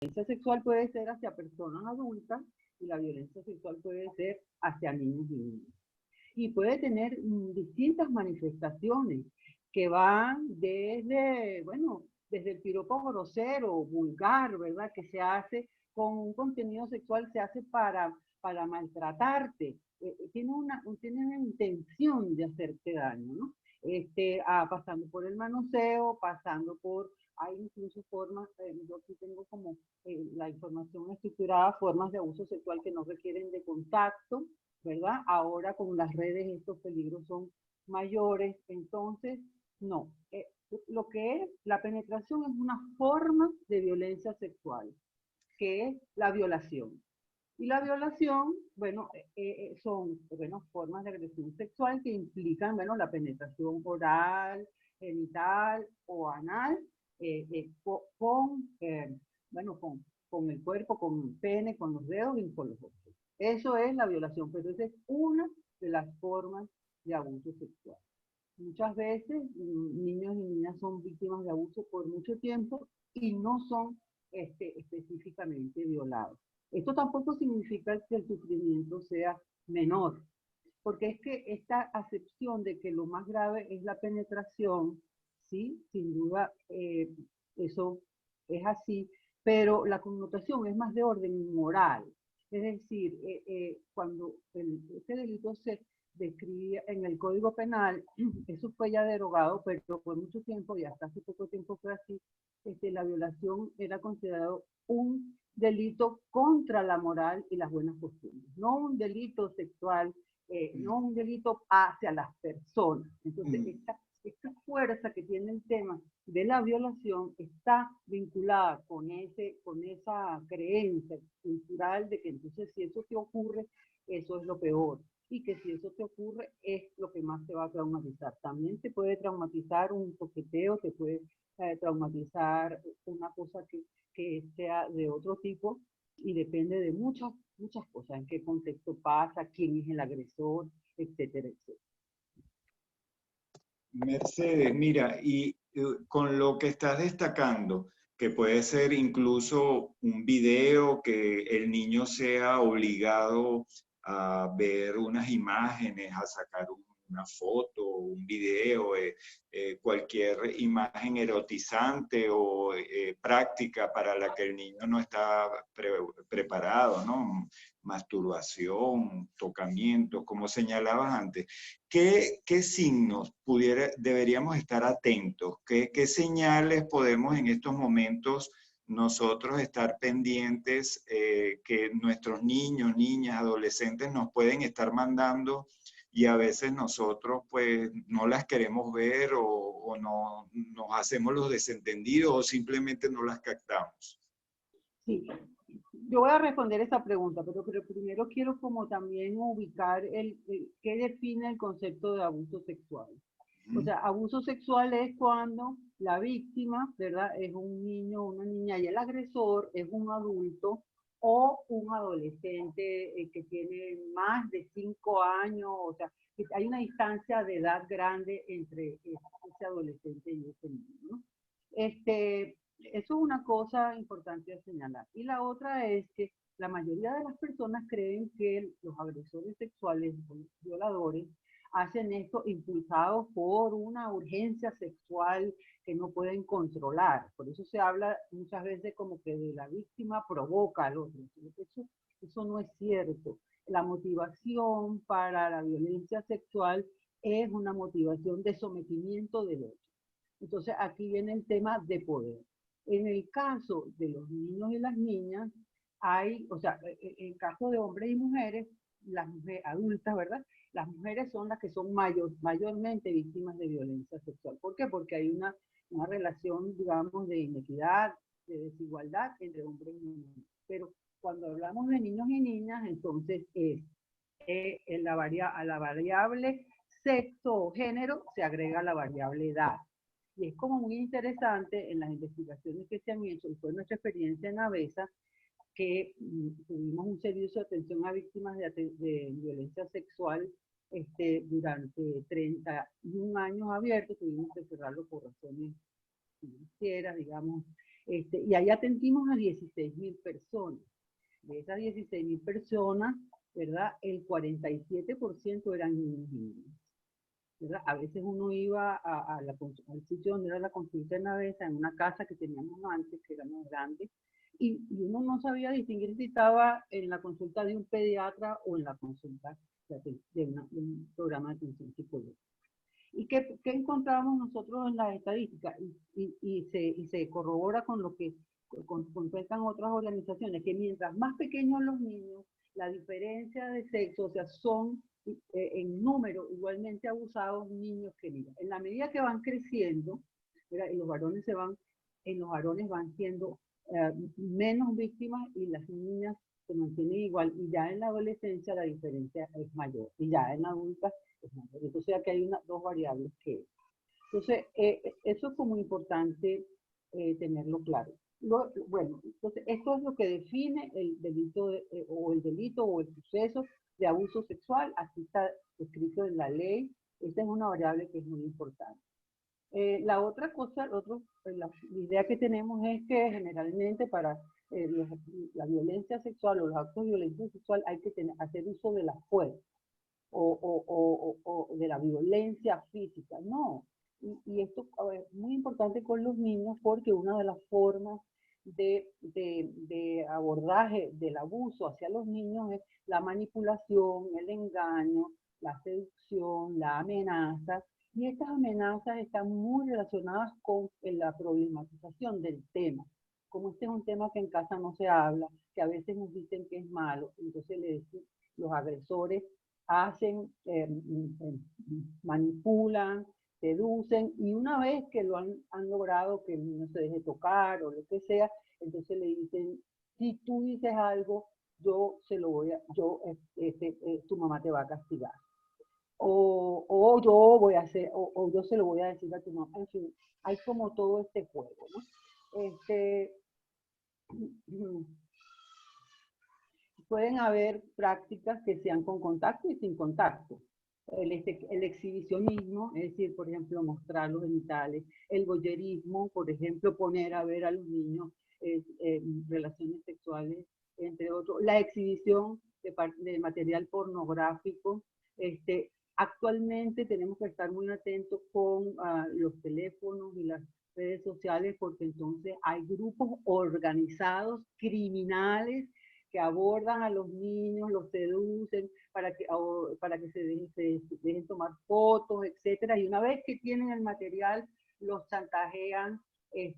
violencia sexual puede ser hacia personas adultas y la violencia sexual puede ser hacia niños y niñas. Y puede tener distintas manifestaciones que van desde, bueno, desde el piropo grosero, vulgar, ¿verdad? Que se hace con un contenido sexual, se hace para maltratarte. Tiene una intención de hacerte daño, ¿no? Pasando por el manoseo, pasando por, hay incluso formas, yo aquí tengo como la información estructurada, formas de abuso sexual que no requieren de contacto, ¿verdad? Ahora con las redes estos peligros son mayores, entonces, no. Lo que es la penetración es una forma de violencia sexual, que es la violación. Y la violación, bueno, son, bueno, formas de agresión sexual que implican, bueno, la penetración oral, genital o anal, bueno, con el cuerpo, con el pene, con los dedos y con los ojos. Eso es la violación, pero esa es una de las formas de abuso sexual. Muchas veces niños y niñas son víctimas de abuso por mucho tiempo y no son específicamente violados. Esto tampoco significa que el sufrimiento sea menor, porque es que esta acepción de que lo más grave es la penetración, sí, sin duda eso es así, pero la connotación es más de orden moral. Es decir, cuando este delito se describía en el Código Penal, eso fue ya derogado, pero por mucho tiempo, y hasta hace poco tiempo fue así, la violación era considerado un delito contra la moral y las buenas costumbres, no un delito sexual, no un delito hacia las personas. Entonces, esta fuerza que tiene el tema de la violación está vinculada con esa creencia cultural de que entonces si eso te ocurre, eso es lo peor. Y que si eso te ocurre, es lo que más te va a traumatizar. También te puede traumatizar un toqueteo, te puede traumatizar una cosa que sea de otro tipo, y depende de muchas cosas, en qué contexto pasa, quién es el agresor, etcétera, etcétera. Mercedes, mira, y con lo que estás destacando, que puede ser incluso un video que el niño sea obligado a ver unas imágenes, a sacar una foto, un video, cualquier imagen erotizante o práctica para la que el niño no está preparado, ¿no? Masturbación, tocamiento, como señalabas antes. ¿Qué signos deberíamos estar atentos? ¿Qué señales podemos en estos momentos nosotros estar pendientes que nuestros niños, niñas, adolescentes nos pueden estar mandando y a veces nosotros pues no las queremos ver o no nos hacemos los desentendidos o simplemente no las captamos? Sí, yo voy a responder esa pregunta, pero primero quiero como también ubicar qué define el concepto de abuso sexual. O sea, abuso sexual es cuando la víctima, ¿verdad? Es un niño o una niña y el agresor es un adulto o un adolescente que tiene más de 5 años, o sea, que hay una distancia de edad grande entre ese adolescente y ese niño, ¿no? Eso es una cosa importante a señalar. Y la otra es que la mayoría de las personas creen que los agresores sexuales, los violadores, hacen esto impulsados por una urgencia sexual que no pueden controlar. Por eso se habla muchas veces como que de la víctima provoca al otro. Eso no es cierto. La motivación para la violencia sexual es una motivación de sometimiento del otro. Entonces aquí viene el tema de poder. En el caso de los niños y las niñas, hay, o sea, en caso de hombres y mujeres, las mujeres adultas, ¿verdad? Las mujeres son las que son mayormente víctimas de violencia sexual. ¿Por qué? Porque hay una relación, digamos, de inequidad, de desigualdad entre hombres y mujeres. Pero cuando hablamos de niños y niñas, entonces a la variable sexo o género se agrega la variable edad. Y es como muy interesante en las investigaciones que se han hecho, y fue nuestra experiencia en ABESA, que tuvimos un servicio de atención a víctimas de violencia sexual durante 31 años abiertos, tuvimos que cerrarlo por razones financieras, digamos. Y ahí atendimos a 16.000 personas. De esas 16.000 personas, ¿verdad? El 47% eran niños y niñas. ¿Verdad? A veces uno iba al sitio donde era la consulta de Navesa, en una casa que teníamos antes, que era más grande, y uno no sabía distinguir si estaba en la consulta de un pediatra o en la consulta de un programa de atención psicológica. ¿Y qué encontrábamos nosotros en las estadísticas? Y se corrobora con lo que cuentan otras organizaciones, que mientras más pequeños los niños, la diferencia de sexo, o sea, son en número igualmente abusados niños que niñas. En la medida que van creciendo, ¿verdad? Y los varones van siendo menos víctimas y las niñas se mantienen igual. Y ya en la adolescencia la diferencia es mayor. Y ya en la adulta es mayor. Entonces aquí hay dos variables que... Entonces, eso es como importante tenerlo claro. Bueno, entonces esto es lo que define el delito o el delito o el suceso de abuso sexual. Así está escrito en la ley. Esta es una variable que es muy importante. La otra cosa, la idea que tenemos es que generalmente para la violencia sexual o los actos de violencia sexual hay que hacer uso de la fuerza o de la violencia física. No. Y esto es muy importante con los niños porque una de las formas de abordaje del abuso hacia los niños es la manipulación, el engaño, la seducción, la amenaza. Y estas amenazas están muy relacionadas con la problematización del tema. Como este es un tema que en casa no se habla, que a veces nos dicen que es malo, entonces los agresores hacen, manipulan, seducen, y una vez que lo han logrado que el niño se deje tocar o lo que sea, entonces le dicen, si tú dices algo, tu mamá te va a castigar. O yo voy a hacer, o yo se lo voy a decir a tu mamá. En fin, hay como todo este juego, ¿no? Pueden haber prácticas que sean con contacto y sin contacto. El exhibicionismo, es decir, por ejemplo, mostrar los genitales, el voyerismo, por ejemplo, poner a ver a los niños relaciones sexuales, entre otros, la exhibición de material pornográfico. Actualmente tenemos que estar muy atentos con los teléfonos y las redes sociales, porque entonces hay grupos organizados, criminales, que abordan a los niños, los seducen para que se dejen tomar fotos, etcétera. Y una vez que tienen el material, los chantajean y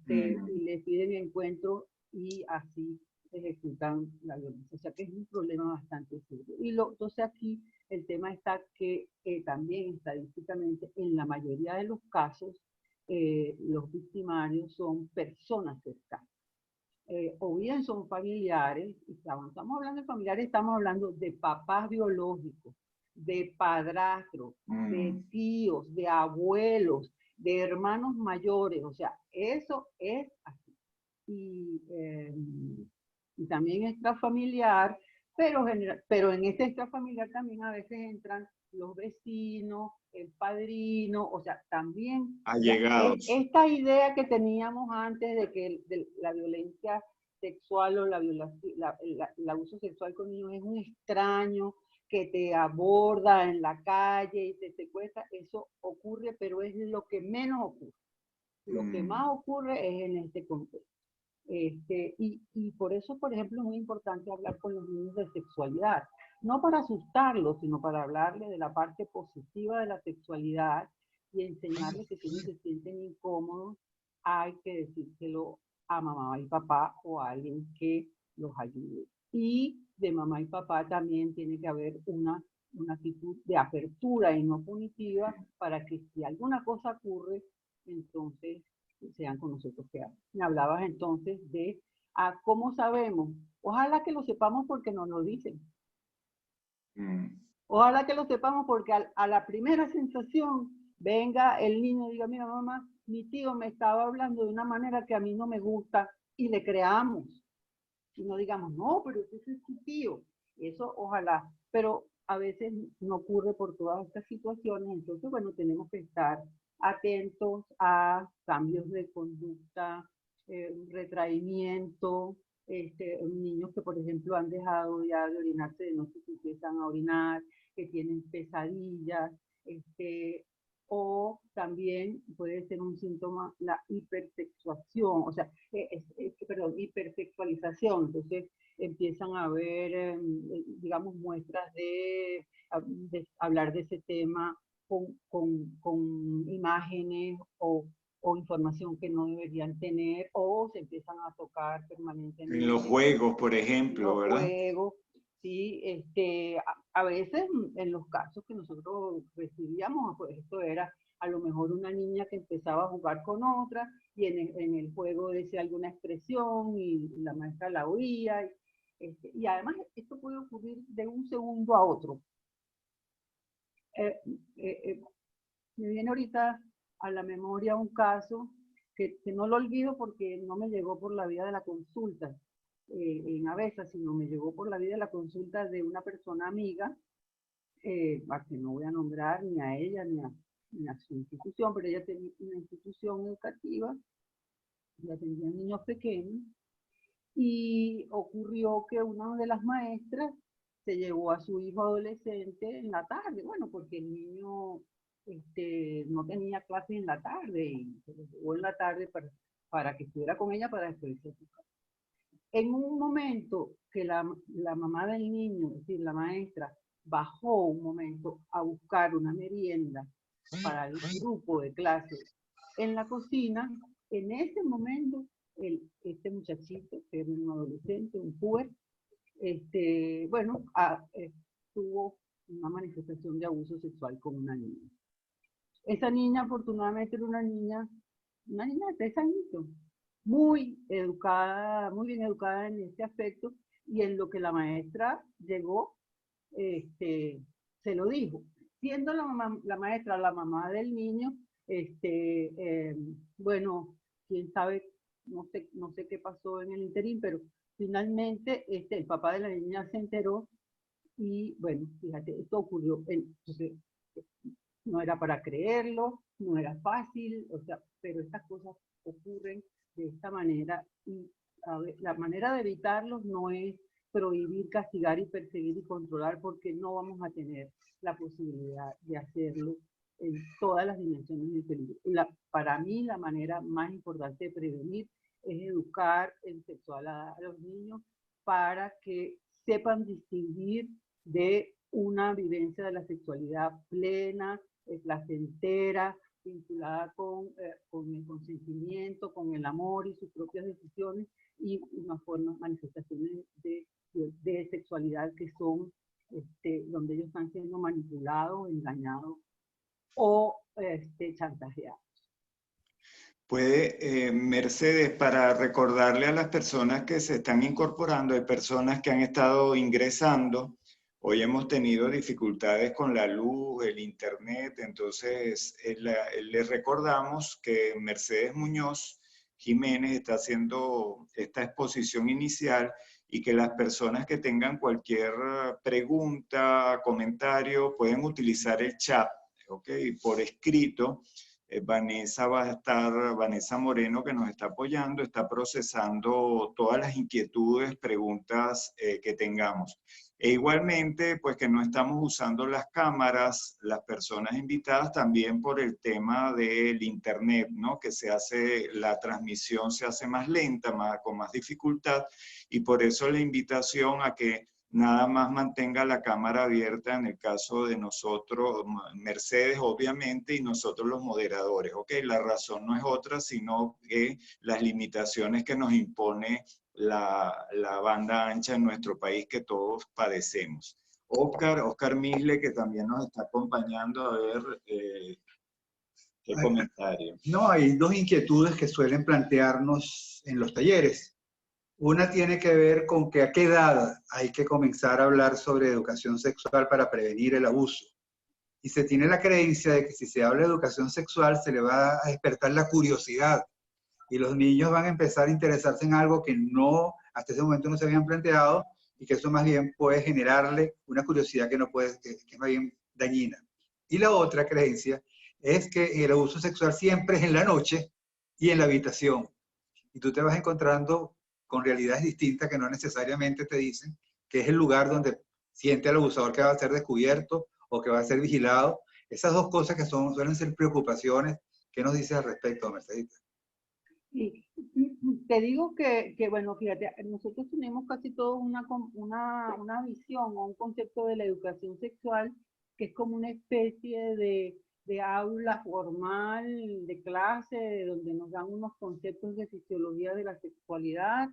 les piden encuentros y así ejecutan la violencia. O sea que es un problema bastante serio. Entonces aquí el tema está que también estadísticamente en la mayoría de los casos los victimarios son personas cercanas. O bien son familiares, y cuando estamos hablando de familiares estamos hablando de papás biológicos, de padrastros, de tíos, de abuelos, de hermanos mayores, o sea, eso es así. Y también extrafamiliar, pero en este extrafamiliar también a veces entran los vecinos, el padrino, o sea, también allegados. esta idea que teníamos antes de que la violencia sexual o el abuso sexual con niños es un extraño que te aborda en la calle y te secuestra, eso ocurre, pero es lo que menos ocurre. Lo que más ocurre es en este contexto. Y por eso, por ejemplo, es muy importante hablar con los niños de sexualidad, no para asustarlos, sino para hablarles de la parte positiva de la sexualidad y enseñarles que si ellos se sienten incómodos, hay que decírselo a mamá y papá o a alguien que los ayude. Y de mamá y papá también tiene que haber una actitud de apertura y no punitiva para que si alguna cosa ocurre, entonces sean con nosotros que hablan. Me hablabas entonces de cómo sabemos. Ojalá que lo sepamos porque nos lo dicen. Ojalá que lo sepamos porque a la primera sensación venga el niño y diga, mira mamá, mi tío me estaba hablando de una manera que a mí no me gusta y le creamos. Y no digamos, no, pero ese es tu tío. Eso ojalá. Pero a veces no ocurre por todas estas situaciones. Entonces, bueno, tenemos que estar atentos a cambios de conducta retraimiento, niños que, por ejemplo, han dejado ya de orinarse de noche y empiezan a orinar, que tienen pesadillas, o también puede ser un síntoma la hipersexuación, o sea, perdón, hipersexualización. Entonces empiezan a ver, digamos, muestras de hablar de ese tema con imágenes o información que no deberían tener, o se empiezan a tocar En los permanentemente juegos, por ejemplo, los ¿verdad? juegos, ¿sí? A veces en los casos que nosotros recibíamos, pues esto era a lo mejor una niña que empezaba a jugar con otra y en el juego decía alguna expresión y la maestra la oía. Y además esto puede ocurrir de un segundo a otro. Eh, eh, eh, Me viene ahorita a la memoria un caso que no lo olvido porque no me llegó por la vía de la consulta en Avesa, sino me llegó por la vía de la consulta de una persona amiga, a que no voy a nombrar ni a ella ni a su institución, pero ella tenía una institución educativa y atendía niños pequeños, y ocurrió que una de las maestras se llevó a su hijo adolescente en la tarde, bueno, porque el niño no tenía clase en la tarde y se lo llevó en la tarde para que estuviera con ella para después irse a su casa. En un momento que la mamá del niño, es decir, la maestra, bajó un momento a buscar una merienda para el grupo de clase en la cocina, en ese momento este muchachito, que era un adolescente, un puber, bueno, tuvo una manifestación de abuso sexual con una niña. Esa niña, afortunadamente, era una niña de 3 añitos, muy educada, muy bien educada en este aspecto, y en lo que la maestra llegó, se lo dijo. Siendo la maestra la mamá del niño, bueno, quién sabe, no sé qué pasó en el interín, pero finalmente el papá de la niña se enteró y bueno, fíjate, esto ocurrió. Entonces, no era para creerlo, no era fácil, o sea, pero estas cosas ocurren de esta manera y la manera de evitarlos no es prohibir, castigar y perseguir y controlar, porque no vamos a tener la posibilidad de hacerlo en todas las dimensiones del peligro. Para mí la manera más importante de prevenir es educar en sexualidad a los niños para que sepan distinguir de una vivencia de la sexualidad plena, placentera, vinculada con el consentimiento, con el amor y sus propias decisiones, y unas formas, manifestaciones de sexualidad que son donde ellos están siendo manipulados, engañados o chantajeados. Puede, Mercedes, para recordarle a las personas que se están incorporando, hay personas que han estado ingresando. Hoy hemos tenido dificultades con la luz, el internet, entonces les recordamos que Mercedes Muñoz Jiménez está haciendo esta exposición inicial y que las personas que tengan cualquier pregunta, comentario, pueden utilizar el chat, ¿ok? Por escrito. Vanessa Moreno, que nos está apoyando, está procesando todas las inquietudes, preguntas que tengamos. E igualmente, pues que no estamos usando las cámaras, las personas invitadas también por el tema del internet, ¿no? Que la transmisión se hace más lenta, con más dificultad, y por eso la invitación a que nada más mantenga la cámara abierta en el caso de nosotros, Mercedes obviamente, y nosotros los moderadores. ¿Ok? La razón no es otra, sino que las limitaciones que nos impone la banda ancha en nuestro país que todos padecemos. Oscar Misle, que también nos está acompañando, a ver qué comentario. No, hay dos inquietudes que suelen plantearnos en los talleres. Una tiene que ver con que a qué edad hay que comenzar a hablar sobre educación sexual para prevenir el abuso. Y se tiene la creencia de que si se habla de educación sexual se le va a despertar la curiosidad y los niños van a empezar a interesarse en algo que no, hasta ese momento no se habían planteado, y que eso más bien puede generarle una curiosidad que es más bien dañina. Y la otra creencia es que el abuso sexual siempre es en la noche y en la habitación. y tú te vas encontrando con realidades distintas que no necesariamente te dicen que es el lugar donde siente al abusador que va a ser descubierto o que va a ser vigilado. Esas dos cosas que suelen ser preocupaciones. ¿Qué nos dices al respecto, Mercedita? Y te digo bueno, fíjate, nosotros tenemos casi todos una visión o un concepto de la educación sexual que es como una especie de aula formal, de clase, donde nos dan unos conceptos de fisiología de la sexualidad.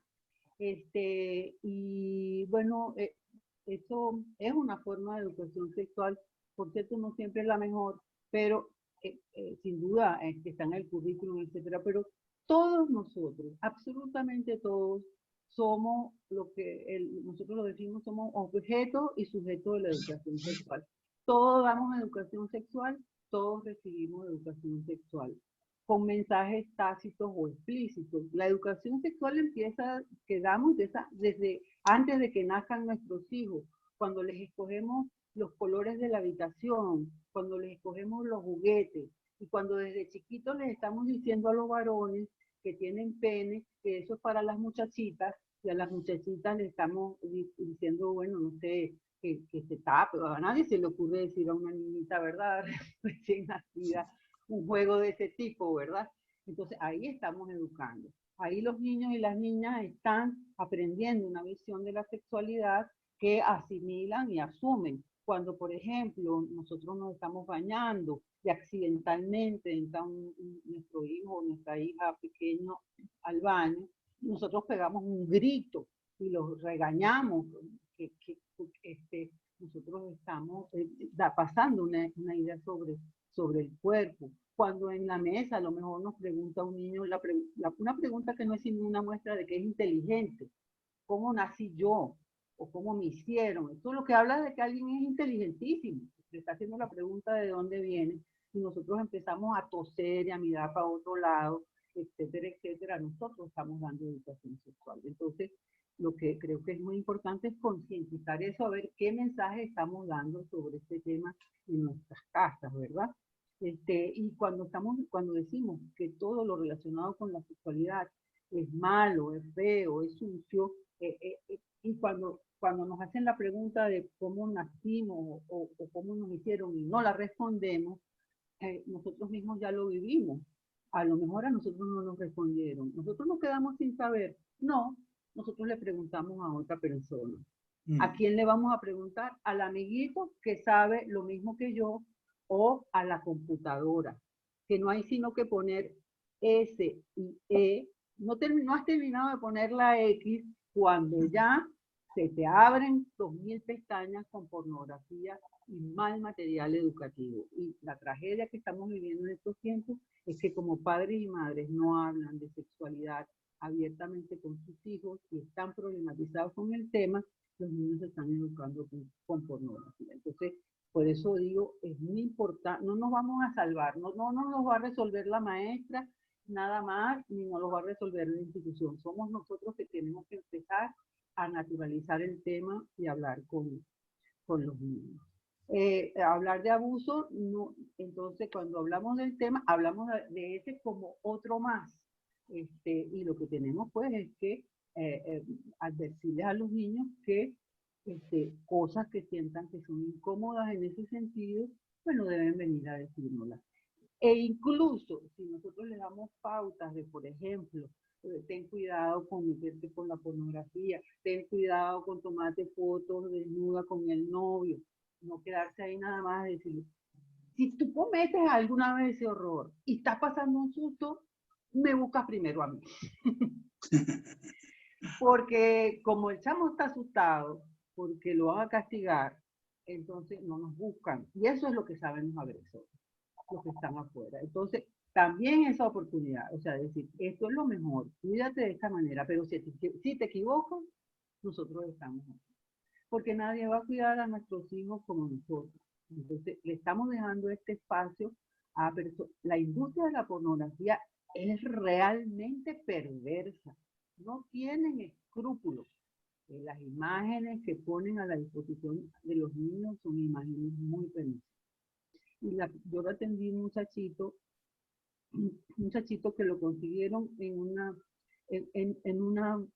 Y bueno, eso es una forma de educación sexual, por cierto, no siempre es la mejor, pero sin duda que está en el currículum, etcétera, pero todos nosotros, absolutamente todos, somos lo que nosotros lo decimos, somos objeto y sujeto de la educación sexual. Todos damos educación sexual, todos recibimos educación sexual, con mensajes tácitos o explícitos. La educación sexual empieza, que damos desde antes de que nazcan nuestros hijos, cuando les escogemos los colores de la habitación, cuando les escogemos los juguetes, y cuando desde chiquitos les estamos diciendo a los varones que tienen pene, que eso es para las muchachitas, y a las muchachitas le estamos diciendo, bueno, no sé, que se tape, a nadie se le ocurre decir a una niñita, ¿verdad? Recién nacida, un juego de ese tipo, ¿verdad? Entonces ahí estamos educando. Ahí los niños y las niñas están aprendiendo una visión de la sexualidad que asimilan y asumen. Cuando, por ejemplo, nosotros nos estamos bañando y accidentalmente entra nuestro hijo o nuestra hija pequeño al baño, nosotros pegamos un grito y los regañamos, nosotros estamos pasando una idea sobre el cuerpo. Cuando en la mesa a lo mejor nos pregunta un niño una pregunta que no es sino una muestra de que es inteligente. ¿Cómo nací yo? ¿O cómo me hicieron? Esto lo que habla de que alguien es inteligentísimo. Le está haciendo la pregunta de dónde viene y nosotros empezamos a toser y a mirar para otro lado, etcétera, etcétera. Nosotros estamos dando educación sexual. Entonces, lo que creo que es muy importante es concientizar eso, a ver qué mensaje estamos dando sobre este tema en nuestras casas, ¿verdad? Y cuando decimos que todo lo relacionado con la sexualidad es malo, es feo, es sucio, y cuando nos hacen la pregunta de cómo nacimos o cómo nos hicieron y no la respondemos, nosotros mismos ya lo vivimos. A lo mejor a nosotros no nos respondieron. Nosotros nos quedamos sin saber. No, nosotros le preguntamos a otra persona. ¿A quién le vamos a preguntar? Al amiguito que sabe lo mismo que yo o a la computadora, que no hay sino que poner S y E. No has terminado de poner la X cuando ya se te abren 2000 pestañas con pornografía y mal material educativo. Y la tragedia que estamos viviendo en estos tiempos es que como padres y madres no hablan de sexualidad abiertamente con sus hijos y están problematizados con el tema, los niños se están educando con pornografía. Entonces, por eso digo, es muy importante, no nos vamos a salvar, no nos va a resolver la maestra, nada más, ni nos lo va a resolver la institución. Somos nosotros que tenemos que empezar a naturalizar el tema y hablar con los niños. Hablar de abuso, no, entonces cuando hablamos del tema, hablamos de ese como otro más. Y lo que tenemos pues es que advertirles a los niños que cosas que sientan que son incómodas en ese sentido, pues no deben venir a decírnoslas. E incluso si nosotros le damos pautas de, por ejemplo, ten cuidado con meterte con la pornografía, ten cuidado con tomarte fotos desnuda con el novio, no quedarse ahí nada más de decir, si tú cometes alguna vez ese horror y estás pasando un susto, me buscas primero a mí. Porque como el chamo está asustado, porque lo van a castigar, entonces no nos buscan. Y eso es lo que saben los agresores, los que están afuera. Entonces, también esa oportunidad, o sea, decir, esto es lo mejor, cuídate de esta manera, pero si te equivocas, nosotros estamos aquí. Porque nadie va a cuidar a nuestros hijos como nosotros. Entonces, le estamos dejando este espacio a personas. La industria de la pornografía es realmente perversa. No tienen escrúpulos. Las imágenes que ponen a la disposición de los niños son imágenes muy peligrosas. Y yo lo atendí un muchachito que lo consiguieron en un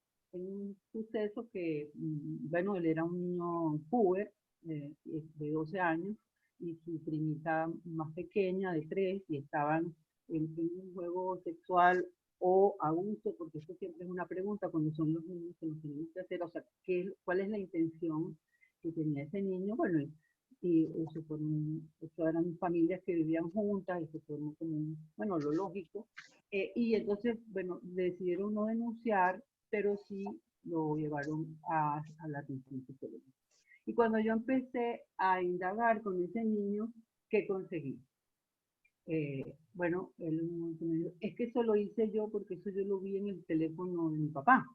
suceso que, bueno, él era un niño puber, de 12 años, y su primita más pequeña, de 3, y estaban en un juego sexual o abuso, porque eso siempre es una pregunta cuando son los niños que nos tenemos que hacer, o sea, ¿cuál es la intención que tenía ese niño? Bueno, y eso eran familias que vivían juntas y se formó como bueno, lo lógico. Y entonces, bueno, decidieron no denunciar, pero sí lo llevaron a la atención psicológica. Y cuando yo empecé a indagar con ese niño, ¿qué conseguí? Bueno, él me dijo, es que eso lo hice yo porque eso yo lo vi en el teléfono de mi papá.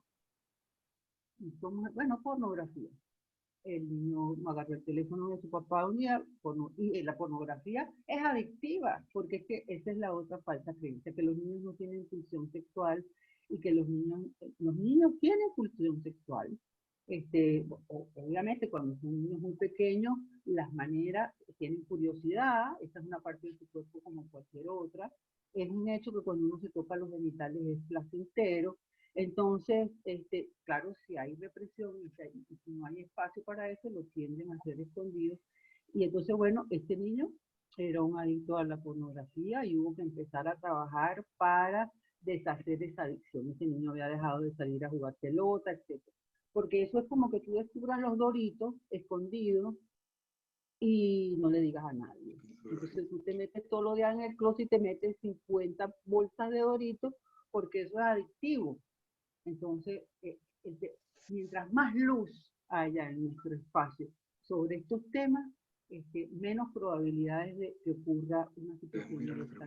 Y bueno, pornografía. El niño agarró el teléfono de su papá un día, y la pornografía es adictiva, porque es que esa es la otra falsa creencia, que los niños no tienen pulsión sexual y que los niños tienen pulsión sexual. Obviamente cuando son niños muy pequeños, las maneras tienen curiosidad, esta es una parte de su cuerpo como cualquier otra. Es un hecho que cuando uno se toca los genitales es placentero. Entonces, claro, si hay represión y si no hay espacio para eso, lo tienden a ser escondidos. Y entonces, bueno, este niño era un adicto a la pornografía y hubo que empezar a trabajar para deshacer esa adicción. Ese niño había dejado de salir a jugar pelota, etc. Porque eso es como que tú descubras los Doritos escondidos y no le digas a nadie. Entonces tú te metes todos los días en el closet y te metes 50 bolsas de Doritos porque eso es adictivo. Entonces, mientras más luz haya en nuestro espacio sobre estos temas, menos probabilidades de que ocurra una situación de esta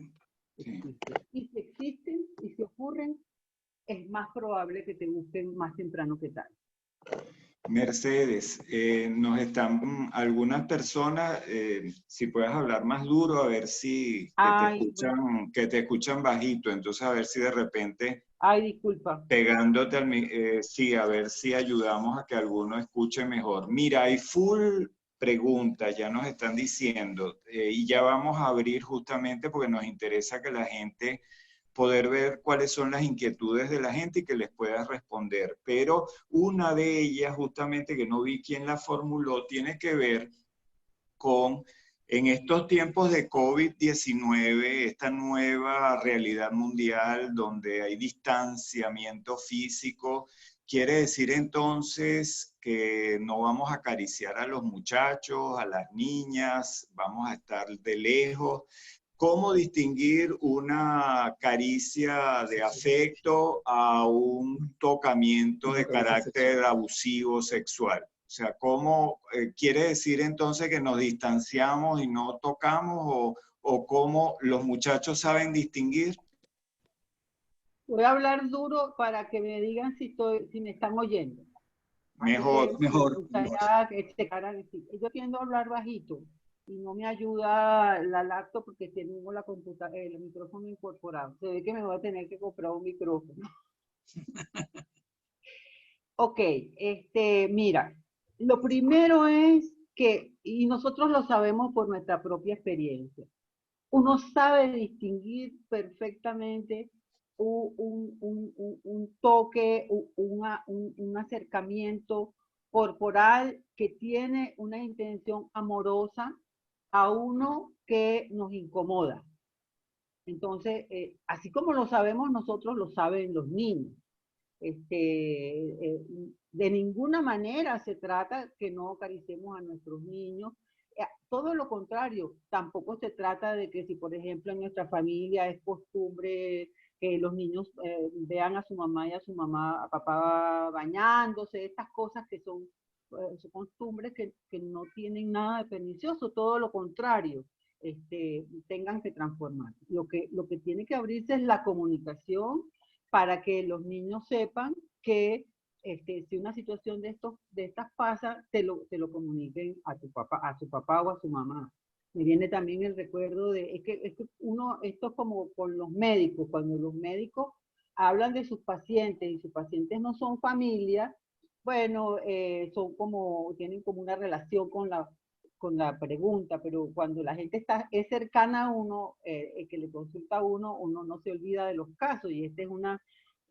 existe. Y si existen y si ocurren, es más probable que te busquen más temprano que tarde. Mercedes, nos están algunas personas, si puedes hablar más duro, a ver si que te escuchan bajito, entonces a ver si de repente disculpa. Pegándote sí, a ver si ayudamos a que alguno escuche mejor. Mira, hay full preguntas, ya nos están diciendo, y ya vamos a abrir justamente porque nos interesa que la gente poder ver cuáles son las inquietudes de la gente y que les puedas responder. Pero una de ellas, justamente que no vi quién la formuló, tiene que ver con, en estos tiempos de COVID-19, esta nueva realidad mundial donde hay distanciamiento físico, quiere decir entonces que no vamos a acariciar a los muchachos, a las niñas, vamos a estar de lejos. ¿Cómo distinguir una caricia de afecto a un tocamiento de carácter abusivo sexual? O sea, ¿cómo quiere decir entonces que nos distanciamos y no tocamos o cómo los muchachos saben distinguir? Voy a hablar duro para que me digan si me están oyendo. Mejor. Yo tiendo a hablar bajito y no me ayuda la laptop porque tengo el micrófono incorporado. Se ve que me voy a tener que comprar un micrófono. Ok, mira, lo primero es que, y nosotros lo sabemos por nuestra propia experiencia, uno sabe distinguir perfectamente un toque, un acercamiento corporal que tiene una intención amorosa a uno que nos incomoda. Entonces, así como lo sabemos nosotros, lo saben los niños. De ninguna manera se trata que no acariciemos a nuestros niños. Todo lo contrario, tampoco se trata de que si, por ejemplo, en nuestra familia es costumbre que los niños vean a su mamá y a papá bañándose, estas cosas que son costumbres que no tienen nada de pernicioso, todo lo contrario, tengan que transformar. Lo que tiene que abrirse es la comunicación para que los niños sepan que si una situación de estas pasa, te lo comuniquen a su papá o a su mamá. Me viene también el recuerdo es que esto es como con los médicos, cuando los médicos hablan de sus pacientes y sus pacientes no son familia, bueno, tienen como una relación con la pregunta, pero cuando la gente es cercana a uno, que le consulta a uno no se olvida de los casos, y esta es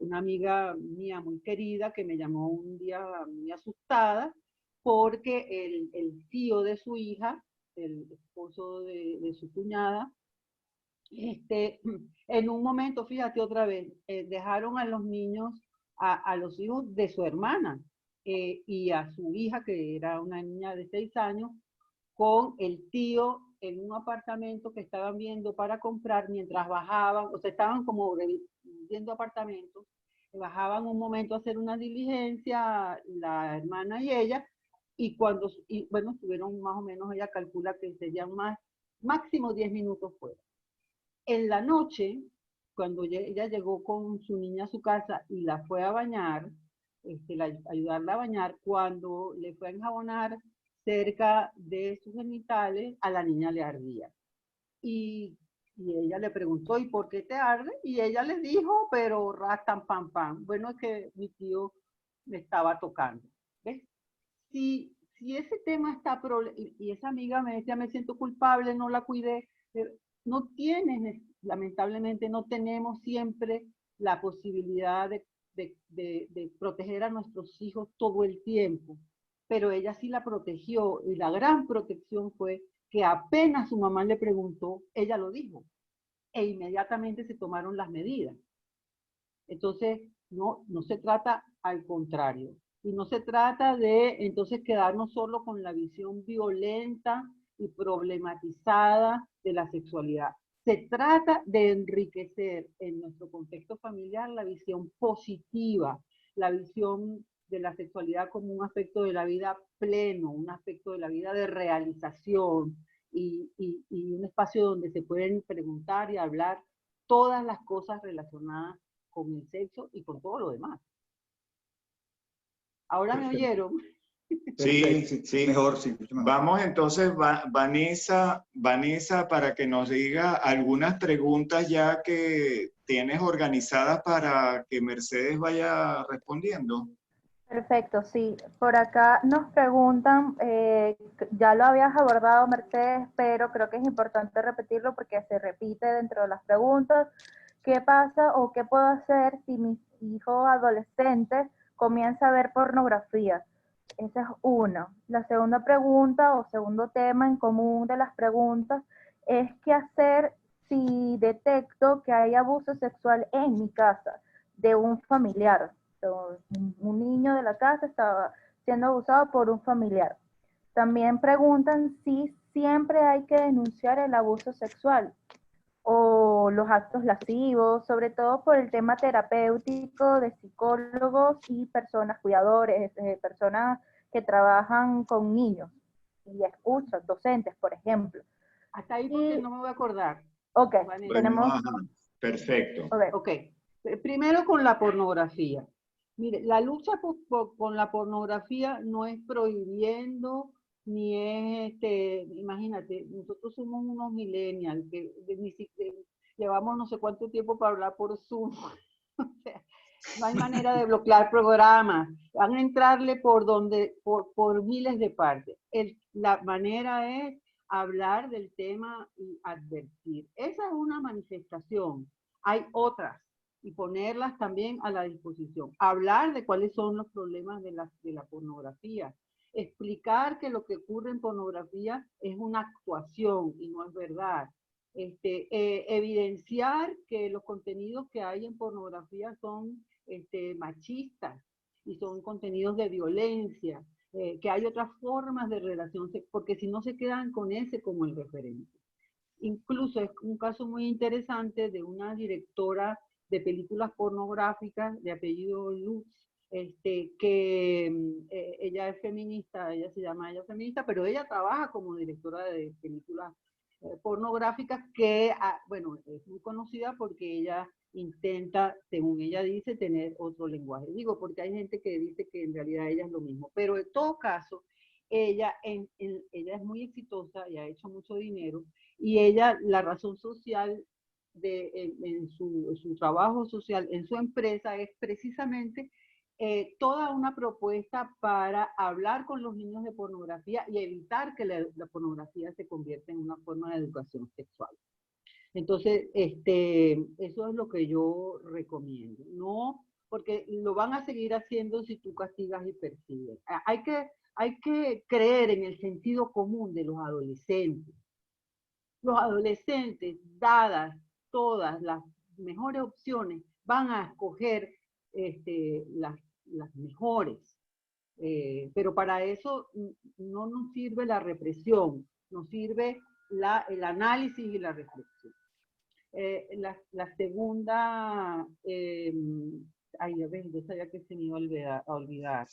una amiga mía muy querida que me llamó un día muy asustada porque el tío de su hija, el esposo de su cuñada, en un momento, fíjate otra vez, dejaron a los niños, a los hijos de su hermana y a su hija, que era una niña de 6 años, con el tío en un apartamento que estaban viendo para comprar mientras bajaban, o sea, estaban como viendo apartamentos, bajaban un momento a hacer una diligencia, la hermana y ella, y bueno, estuvieron más o menos, ella calcula que serían máximo 10 minutos fuera. En la noche, cuando ella llegó con su niña a su casa y la fue a bañar, ayudarla a bañar, cuando le fue a enjabonar cerca de sus genitales, a la niña le ardía. Y ella le preguntó, ¿y por qué te arde? Y ella le dijo, pero rastan pam pam. Bueno, es que mi tío me estaba tocando. ¿Ves? Si ese tema está, y esa amiga me decía, me siento culpable, no la cuidé, no tienes, lamentablemente no tenemos siempre la posibilidad de proteger a nuestros hijos todo el tiempo, pero ella sí la protegió y la gran protección fue que apenas su mamá le preguntó, ella lo dijo e inmediatamente se tomaron las medidas. Entonces, no se trata al contrario. Y no se trata de entonces quedarnos solo con la visión violenta y problematizada de la sexualidad. Se trata de enriquecer en nuestro contexto familiar la visión positiva, la visión de la sexualidad como un aspecto de la vida pleno, un aspecto de la vida de realización y un espacio donde se pueden preguntar y hablar todas las cosas relacionadas con el sexo y con todo lo demás. ¿Ahora me oyeron? Sí, sí. Mejor, sí. Mejor. Vamos entonces, Vanessa, para que nos diga algunas preguntas ya que tienes organizadas para que Mercedes vaya respondiendo. Perfecto, sí. Por acá nos preguntan, ya lo habías abordado, Mercedes, pero creo que es importante repetirlo porque se repite dentro de las preguntas. ¿Qué pasa o qué puedo hacer si mi hijo adolescente comienza a ver pornografía? Esa es una. La segunda pregunta o segundo tema en común de las preguntas es qué hacer si detecto que hay abuso sexual en mi casa de un familiar. Un niño de la casa estaba siendo abusado por un familiar. También preguntan si siempre hay que denunciar el abuso sexual o los actos lascivos, sobre todo por el tema terapéutico de psicólogos y personas cuidadores, personas que trabajan con niños y escuchan, docentes, por ejemplo. Hasta ahí porque no me voy a acordar. Ok, Vanessa. tenemos... Perfecto. Ok, primero con la pornografía. Mire, la lucha con la pornografía no es prohibiendo, ni es, imagínate, nosotros somos unos millennials, que llevamos no sé cuánto tiempo para hablar por Zoom. O sea, no hay manera de bloquear programas. Van a entrarle por miles de partes. La manera es hablar del tema y advertir. Esa es una manifestación. Hay otras y ponerlas también a la disposición. Hablar de cuáles son los problemas de la pornografía. Explicar que lo que ocurre en pornografía es una actuación y no es verdad. Evidenciar que los contenidos que hay en pornografía son machistas y son contenidos de violencia, que hay otras formas de relación, porque si no se quedan con ese como el referente. Incluso es un caso muy interesante de una directora de películas pornográficas de apellido Lutz, que ella es feminista, ella se llama ella feminista, pero ella trabaja como directora de películas pornográficas que, bueno, es muy conocida porque ella intenta, según ella dice, tener otro lenguaje. Digo, porque hay gente que dice que en realidad ella es lo mismo, pero en todo caso, ella es muy exitosa y ha hecho mucho dinero, y ella, la razón social en su trabajo social, en su empresa, es precisamente toda una propuesta para hablar con los niños de pornografía y evitar que la pornografía se convierta en una forma de educación sexual. Entonces, eso es lo que yo recomiendo. No porque lo van a seguir haciendo si tú castigas y persigues. Hay que creer en el sentido común de los adolescentes. Los adolescentes, dadas todas las mejores opciones, van a escoger las mejores. Pero para eso no nos sirve la represión, nos sirve el análisis y la reflexión. La segunda, ay, a ver, yo sabía que se me iba a olvidar.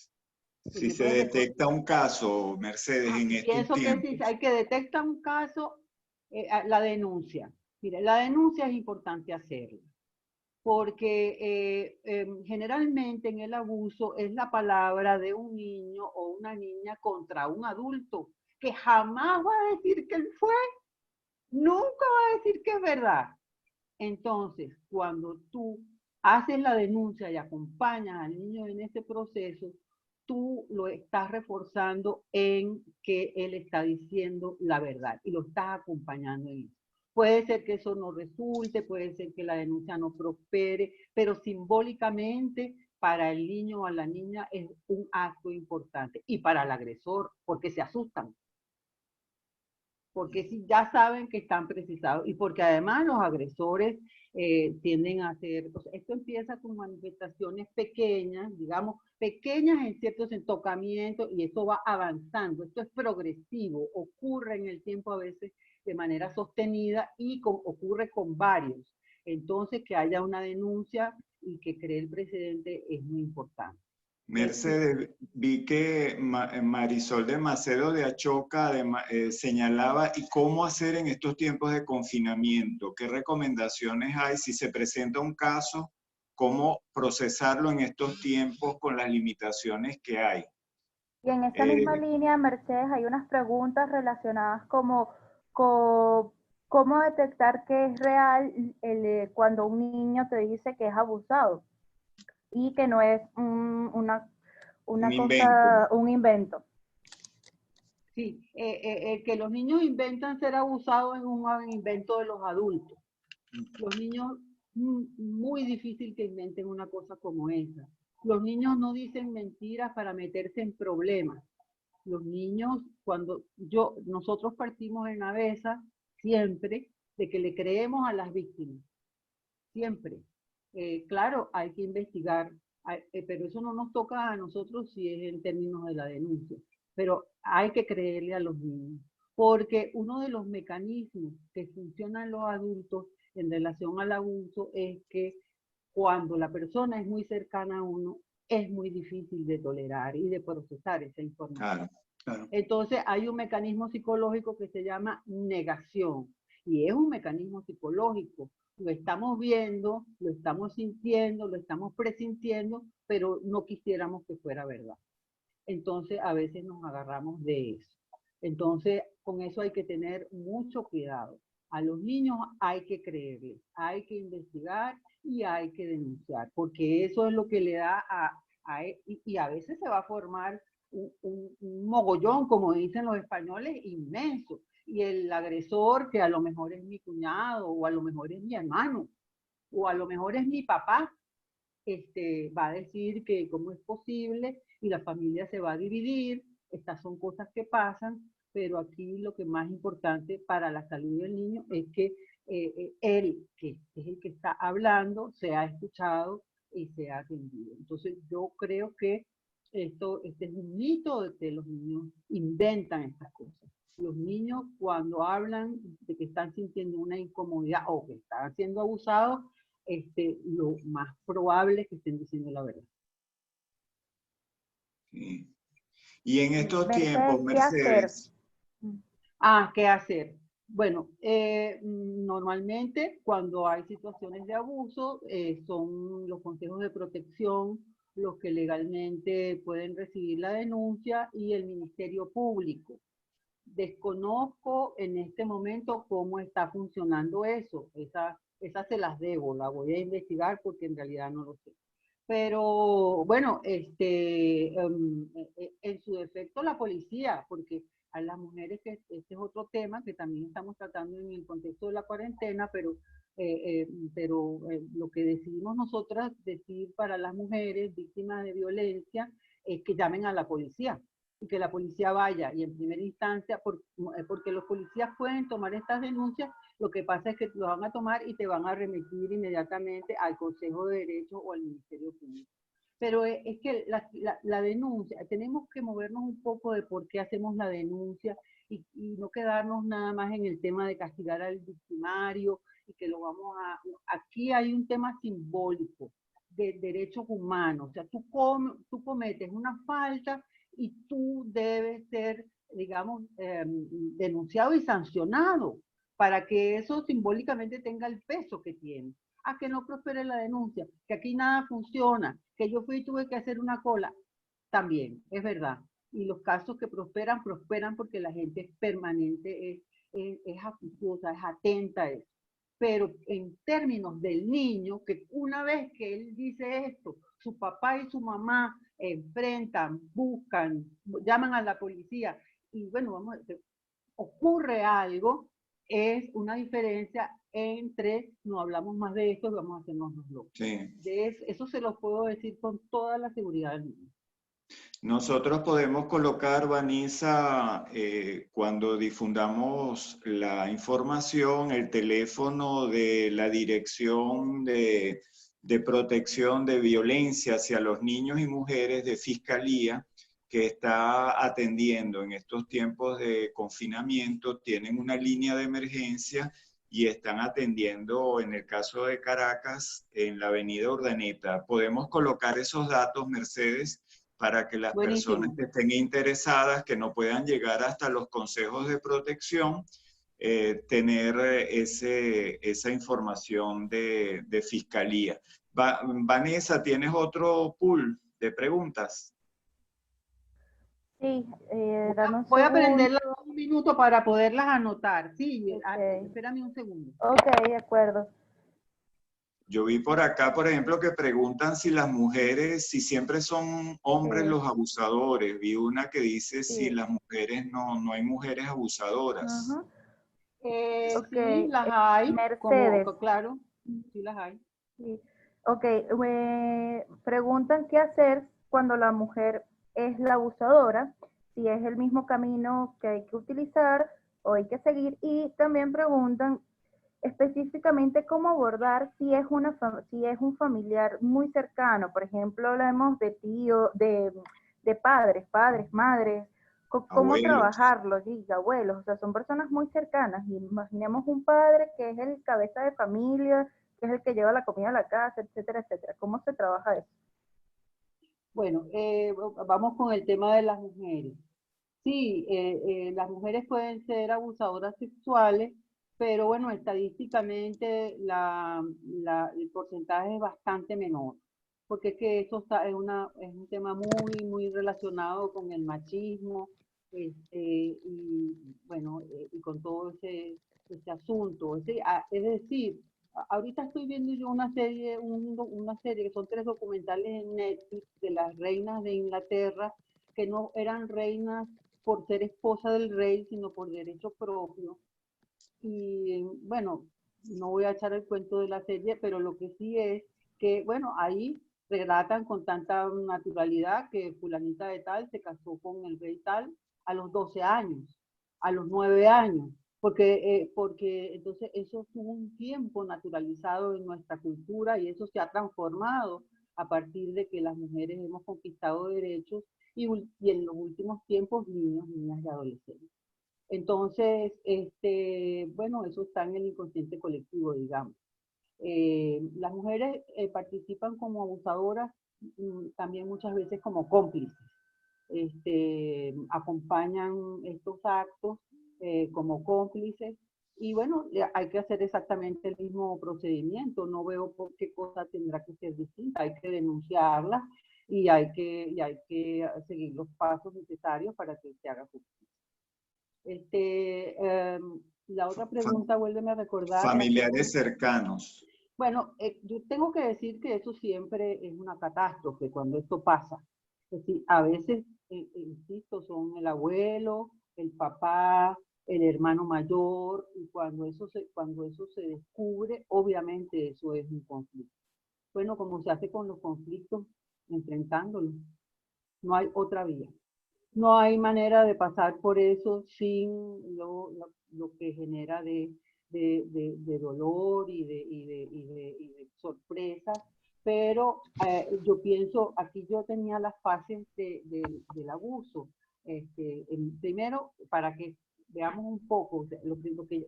Si se detecta un caso, Mercedes, en estos Pienso que si hay que detectar un caso, la denuncia. Mira, la denuncia es importante hacerla, porque generalmente en el abuso es la palabra de un niño o una niña contra un adulto, que jamás va a decir que él fue, nunca va a decir que es verdad. Entonces, cuando tú haces la denuncia y acompañas al niño en ese proceso, tú lo estás reforzando en que él está diciendo la verdad y lo estás acompañando en eso. Puede ser que eso no resulte, puede ser que la denuncia no prospere, pero simbólicamente para el niño o la niña es un acto importante. Y para el agresor, porque se asustan. Porque si ya saben que están precisados y porque además los agresores tienden a hacer, o sea, esto empieza con manifestaciones pequeñas, digamos, pequeñas en ciertos tocamientos y esto va avanzando, esto es progresivo, ocurre en el tiempo a veces de manera sostenida y ocurre con varios. Entonces, que haya una denuncia y que cree el precedente es muy importante. Mercedes, vi que Marisol de Macedo de Achoca señalaba y cómo hacer en estos tiempos de confinamiento, qué recomendaciones hay si se presenta un caso, cómo procesarlo en estos tiempos con las limitaciones que hay. Y en esa misma línea, Mercedes, hay unas preguntas relacionadas como cómo detectar que es real cuando un niño te dice que es abusado y que no es una cosa, un invento. Sí, que los niños inventan ser abusados es un invento de los adultos. Los niños, muy difícil que inventen una cosa como esa. Los niños no dicen mentiras para meterse en problemas. Los niños, nosotros partimos en Avesa siempre de que le creemos a las víctimas. Siempre. Claro, hay que investigar, pero eso no nos toca a nosotros si es en términos de la denuncia. Pero hay que creerle a los niños, porque uno de los mecanismos que funcionan los adultos en relación al abuso es que cuando la persona es muy cercana a uno, es muy difícil de tolerar y de procesar esa información. Claro. Entonces hay un mecanismo psicológico que se llama negación, y es un mecanismo psicológico. Lo estamos viendo, lo estamos sintiendo, lo estamos presintiendo, pero no quisiéramos que fuera verdad. Entonces, a veces nos agarramos de eso. Entonces, con eso hay que tener mucho cuidado. A los niños hay que creerles, hay que investigar y hay que denunciar, porque eso es lo que le da y a veces se va a formar un mogollón, como dicen los españoles, inmenso. Y el agresor, que a lo mejor es mi cuñado, o a lo mejor es mi hermano, o a lo mejor es mi papá, va a decir que cómo es posible y la familia se va a dividir. Estas son cosas que pasan, pero aquí lo que más importante para la salud del niño es que él, que es el que está hablando, sea escuchado y sea atendido. Entonces yo creo que este es un mito de que los niños inventan estas cosas. Los niños cuando hablan de que están sintiendo una incomodidad o que están siendo abusados, lo más probable es que estén diciendo la verdad. Sí. Y en estos Mercedes, tiempos, Mercedes. ¿Qué hacer? Bueno, normalmente cuando hay situaciones de abuso, son los consejos de protección los que legalmente pueden recibir la denuncia y el Ministerio Público. Desconozco en este momento cómo está funcionando eso. Esa se las debo, la voy a investigar porque en realidad no lo sé. Pero bueno, en su defecto la policía, porque a las mujeres, que este es otro tema que también estamos tratando en el contexto de la cuarentena, pero pero lo que decidimos nosotras decir para las mujeres víctimas de violencia es que llamen a la policía y que la policía vaya y en primera instancia, porque los policías pueden tomar estas denuncias, lo que pasa es que lo van a tomar y te van a remitir inmediatamente al Consejo de Derechos o al Ministerio Público. Pero es que la denuncia, tenemos que movernos un poco de por qué hacemos la denuncia y no quedarnos nada más en el tema de castigar al victimario y que lo vamos a... Aquí hay un tema simbólico de derechos humanos, o sea, tú cometes una falta y tú debes ser, digamos, denunciado y sancionado para que eso simbólicamente tenga el peso que tiene. A que no prospere la denuncia, que aquí nada funciona, que yo fui y tuve que hacer una cola, también, es verdad. Y los casos que prosperan, prosperan porque la gente es permanente, es acuciosa, es atenta a eso. Pero en términos del niño, que una vez que él dice esto, su papá y su mamá enfrentan, buscan, llaman a la policía y bueno, ocurre algo, es una diferencia entre no hablamos más de esto y vamos a hacernos los locos. Sí. Eso se lo puedo decir con toda la seguridad del mundo. Nosotros podemos colocar, Vanessa, cuando difundamos la información, el teléfono de la Dirección de Protección de Violencia hacia los Niños y Mujeres de Fiscalía, que está atendiendo en estos tiempos de confinamiento. Tienen una línea de emergencia y están atendiendo, en el caso de Caracas, en la avenida Urdaneta. Podemos colocar esos datos, Mercedes, para que las personas que estén interesadas, que no puedan llegar hasta los consejos de protección, tener esa información de fiscalía. Vanessa, ¿tienes otro pool de preguntas? Sí, dame un Voy a segundo. prenderlas un minuto para poderlas anotar. Sí, Okay. Espérame un segundo. Ok, de acuerdo. Yo vi por acá, por ejemplo, que preguntan si las mujeres, si siempre son hombres los abusadores. Vi una que dice si las mujeres no hay mujeres abusadoras. Okay. Sí, las hay. Mercedes. Claro, sí las hay. Sí. Ok, preguntan qué hacer cuando la mujer es la abusadora, si es el mismo camino que hay que utilizar o hay que seguir, y también preguntan específicamente cómo abordar si es un familiar muy cercano. Por ejemplo, hablamos de tío, de padres, madres, cómo Abuelos. trabajarlo, y abuelos, o sea, son personas muy cercanas. Imaginemos un padre que es el cabeza de familia, que es el que lleva la comida a la casa, etcétera, etcétera. ¿Cómo se trabaja eso? Bueno, vamos con el tema de las mujeres. Sí, las mujeres pueden ser abusadoras sexuales, pero bueno, estadísticamente el porcentaje es bastante menor, porque es que eso es un tema muy relacionado con el machismo, y bueno, y con todo ese asunto. Es decir, ahorita estoy viendo yo una serie que son 3 documentales en Netflix de las reinas de Inglaterra, que no eran reinas por ser esposa del rey, sino por derecho propio. Y bueno, no voy a echar el cuento de la serie, pero lo que sí es que, bueno, ahí relatan con tanta naturalidad que fulanita de tal se casó con el rey tal a los 12 años, a los 9 años, porque entonces eso tuvo un tiempo naturalizado en nuestra cultura y eso se ha transformado a partir de que las mujeres hemos conquistado derechos y en los últimos tiempos niños, niñas y adolescentes. Entonces, bueno, eso está en el inconsciente colectivo, digamos. Las mujeres participan como abusadoras, también muchas veces como cómplices. Acompañan estos actos como cómplices y bueno, hay que hacer exactamente el mismo procedimiento. No veo por qué cosa tendrá que ser distinta. Hay que denunciarla y hay que seguir los pasos necesarios para que se haga justicia. La otra pregunta, vuélveme a recordar. Familiares cercanos. Bueno, yo tengo que decir que eso siempre es una catástrofe cuando esto pasa. Es decir, a veces, insisto, son el abuelo, el papá, el hermano mayor, y cuando eso se descubre, obviamente eso es un conflicto. Bueno, como se hace con los conflictos, enfrentándolos. No hay otra vía. No hay manera de pasar por eso sin lo que genera de dolor y de sorpresa. Pero yo pienso, aquí yo tenía las fases del abuso. Primero, para que veamos un poco, o sea,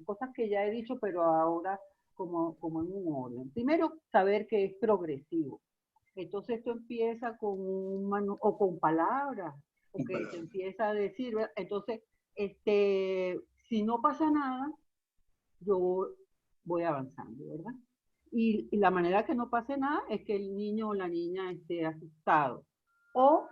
cosas que ya he dicho, pero ahora como en un orden. Primero, saber que es progresivo. Entonces esto empieza con o con palabras, o que se empieza a decir, ¿verdad? Entonces, si no pasa nada, yo voy avanzando, ¿verdad? Y la manera que no pase nada es que el niño o la niña esté asustado. O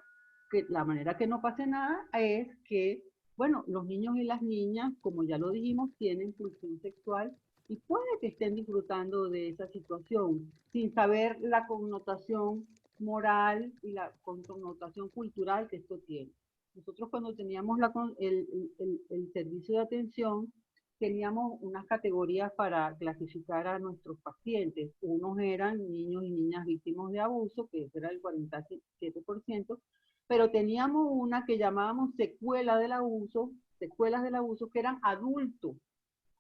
que la manera que no pase nada es que, bueno, los niños y las niñas, como ya lo dijimos, tienen pulsión sexual y puede que estén disfrutando de esa situación sin saber la connotación moral y la connotación cultural que esto tiene. Nosotros cuando teníamos el servicio de atención, teníamos unas categorías para clasificar a nuestros pacientes. Unos eran niños y niñas víctimas de abuso, que ese era el 47%, pero teníamos una que llamábamos secuelas del abuso, que eran adultos,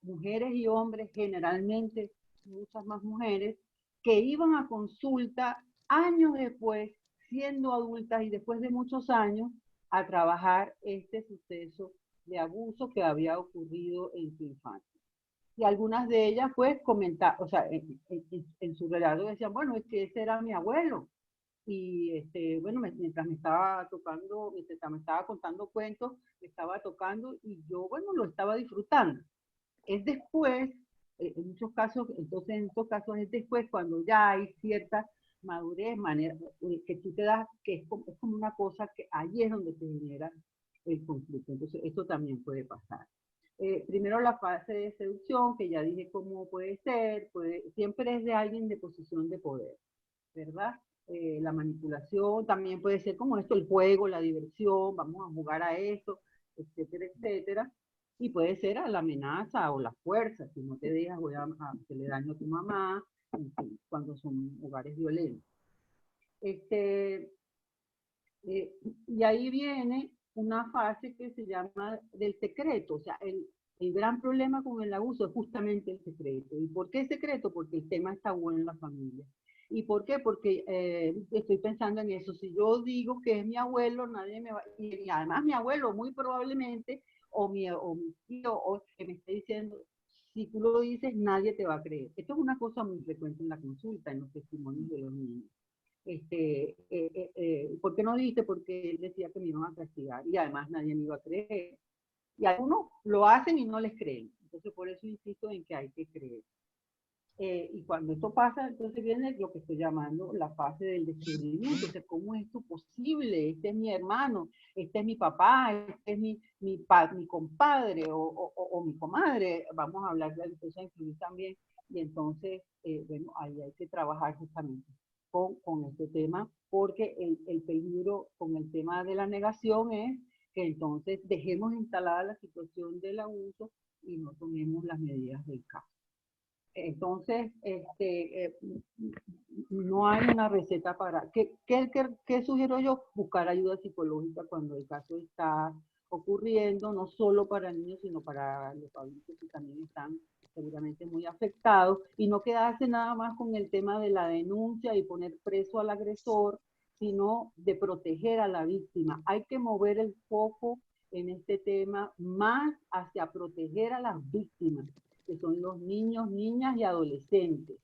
mujeres y hombres, generalmente muchas más mujeres, que iban a consulta años después, siendo adultas y después de muchos años, a trabajar este suceso de abuso que había ocurrido en su infancia. Y algunas de ellas, pues, comentaban, o sea, en su relato decían, bueno, es que ese era mi abuelo. Y bueno, mientras me estaba tocando, mientras me estaba contando cuentos, me estaba tocando y yo, bueno, lo estaba disfrutando. Es después, en muchos casos, entonces en estos casos es después cuando ya hay cierta madurez, que tú te das, que es como una cosa que ahí es donde se genera el conflicto. Entonces, esto también puede pasar. Primero la fase de seducción, que ya dije cómo puede ser, siempre es de alguien de posición de poder, ¿verdad? La manipulación también puede ser como esto, el juego, la diversión, vamos a jugar a esto, etcétera, etcétera. Y puede ser a la amenaza o la fuerza, si no te dejas, voy a hacerle daño a tu mamá, en fin, cuando son hogares violentos. Y ahí viene una fase que se llama del secreto, o sea, el gran problema con el abuso es justamente el secreto. ¿Y por qué secreto? Porque el tema está bueno en la familia. ¿Y por qué? Porque estoy pensando en eso. Si yo digo que es mi abuelo, nadie me va... Y además mi abuelo muy probablemente, o mi tío, o que me esté diciendo, si tú lo dices, nadie te va a creer. Esto es una cosa muy frecuente en la consulta, en los testimonios de los niños. ¿Por qué no dijiste? Porque él decía que me iban a castigar y además nadie me iba a creer. Y algunos lo hacen y no les creen. Entonces, por eso insisto en que hay que creer. Y cuando esto pasa, entonces viene lo que estoy llamando la fase del descubrimiento. O sea, ¿cómo es esto posible? Este es mi hermano, este es mi papá, este es mi compadre o mi comadre. Vamos a hablar de la licencia de incluir también. Y entonces, bueno, ahí hay que trabajar justamente con este tema, porque el peligro con el tema de la negación es que entonces dejemos instalada la situación del abuso y no tomemos las medidas del caso. Entonces, no hay una receta para... ¿Qué sugiero yo? Buscar ayuda psicológica cuando el caso está ocurriendo, no solo para niños, sino para los adultos que también están seguramente muy afectados, y no quedarse nada más con el tema de la denuncia y poner preso al agresor, sino de proteger a la víctima. Hay que mover el foco en este tema más hacia proteger a las víctimas, que son los niños, niñas y adolescentes.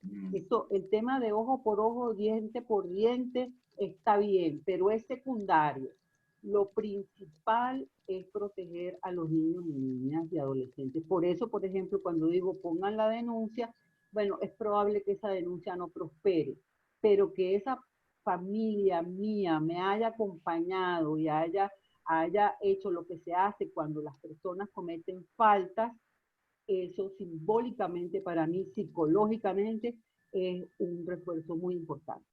El tema de ojo por ojo, diente por diente, está bien, pero es secundario. Lo principal es proteger a los niños y niñas y adolescentes. Por eso, por ejemplo, cuando digo pongan la denuncia, bueno, es probable que esa denuncia no prospere, pero que esa familia mía me haya acompañado y haya hecho lo que se hace cuando las personas cometen faltas, eso simbólicamente para mí, psicológicamente, es un refuerzo muy importante.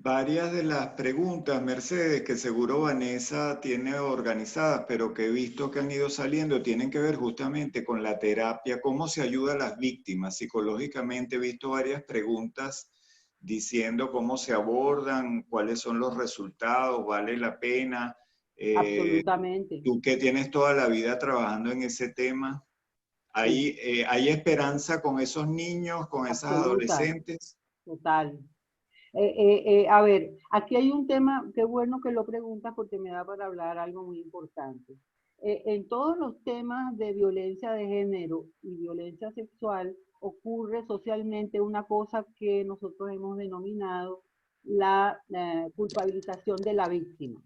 Varias de las preguntas, Mercedes, que seguro Vanessa tiene organizadas, pero que he visto que han ido saliendo, tienen que ver justamente con la terapia, cómo se ayuda a las víctimas. Psicológicamente he visto varias preguntas diciendo cómo se abordan, cuáles son los resultados, vale la pena. Absolutamente. Tú que tienes toda la vida trabajando en ese tema, Sí, ¿hay esperanza con esos niños, con esas absoluta, adolescentes? total. A ver, aquí hay un tema, qué bueno que lo preguntas porque me da para hablar algo muy importante. En todos los temas de violencia de género y violencia sexual ocurre socialmente una cosa que nosotros hemos denominado la culpabilización de la víctima.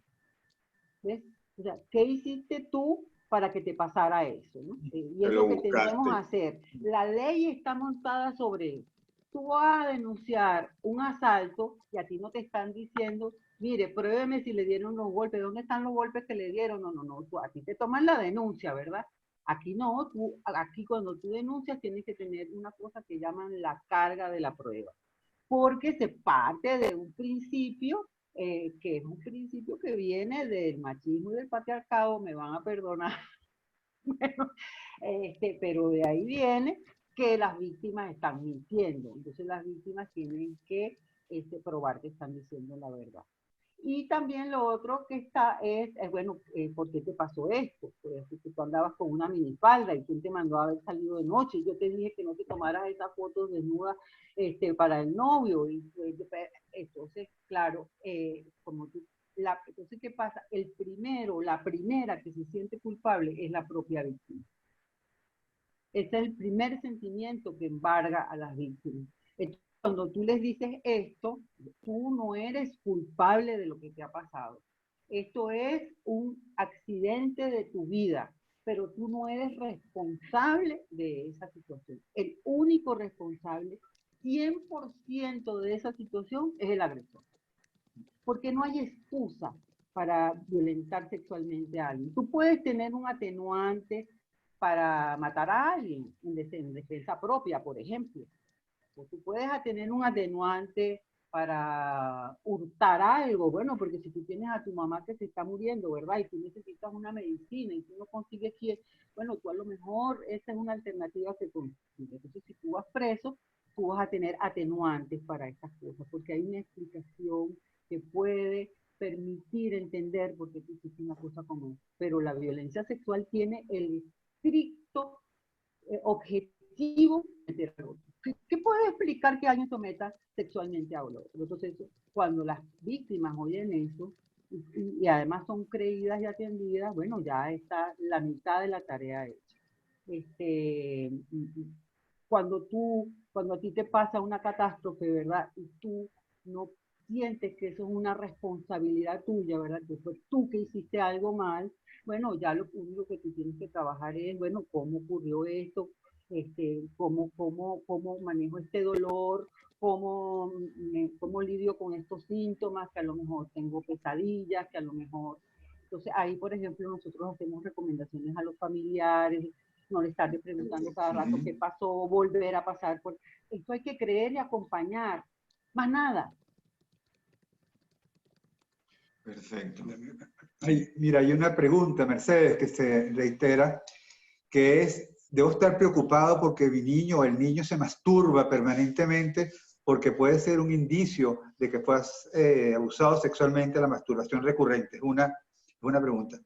¿Ves? O sea, ¿qué hiciste tú para que te pasara eso? ¿No? Y Que es lo lo que tendemos a buscaste. hacer. La ley está montada sobre eso. Tú vas a denunciar un asalto y a ti no te están diciendo, mire, pruébeme si le dieron los golpes, ¿dónde están los golpes que le dieron? No, no, no, tú, a ti te toman la denuncia, ¿verdad? Aquí no, aquí cuando tú denuncias tienes que tener una cosa que llaman la carga de la prueba, porque se parte de un principio que es un principio que viene del machismo y del patriarcado, me van a perdonar, pero, pero de ahí viene que las víctimas están mintiendo, entonces las víctimas tienen que probar que están diciendo la verdad. Y también lo otro que está bueno, ¿por qué te pasó esto? Por ejemplo, que tú andabas con una minifalda y quién te mandó a haber salido de noche. Y yo te dije que no te tomaras esas fotos desnudas para el novio. Y pues, entonces, claro, como tú, entonces, ¿qué pasa? La primera que se siente culpable es la propia víctima. Ese es el primer sentimiento que embarga a las víctimas. Entonces, cuando tú les dices esto, tú no eres culpable de lo que te ha pasado. Esto es un accidente de tu vida, pero tú no eres responsable de esa situación. El único responsable 100% de esa situación es el agresor. Porque no hay excusa para violentar sexualmente a alguien. Tú puedes tener un atenuante para matar a alguien en defensa propia, por ejemplo. O tú puedes tener un atenuante para hurtar algo, bueno, porque si tú tienes a tu mamá que se está muriendo, ¿verdad? Y tú necesitas una medicina y tú no consigues quién, bueno, tú a lo mejor esa es una alternativa que consigues. Entonces, si tú vas preso, tú vas a tener atenuantes para estas cosas, porque hay una explicación que puede permitir entender por qué tú hiciste una cosa como esa. Pero la violencia sexual tiene el estricto objetivo de otro. ¿Qué puede explicar que alguien someta sexualmente a otro? Entonces, cuando las víctimas oyen eso y además son creídas y atendidas, bueno, ya está la mitad de la tarea hecha. Este, cuando a ti te pasa una catástrofe, ¿verdad? Y tú no sientes que eso es una responsabilidad tuya, ¿verdad? Que fue tú que hiciste algo mal, bueno, ya lo único que tú tienes que trabajar es, bueno, cómo ocurrió esto, cómo manejo este dolor, cómo lidio con estos síntomas, que a lo mejor tengo pesadillas, que a lo mejor... Entonces ahí, por ejemplo, nosotros hacemos recomendaciones a los familiares, no le estarle preguntando cada rato qué pasó, volver a pasar por... Esto hay que creer y acompañar, más nada. Perfecto. Mira, hay una pregunta, Mercedes, que se reitera, que es, ¿debo estar preocupado porque mi niño o el niño se masturba permanentemente? Porque puede ser un indicio de que fue abusado sexualmente, la masturbación recurrente. Es una pregunta.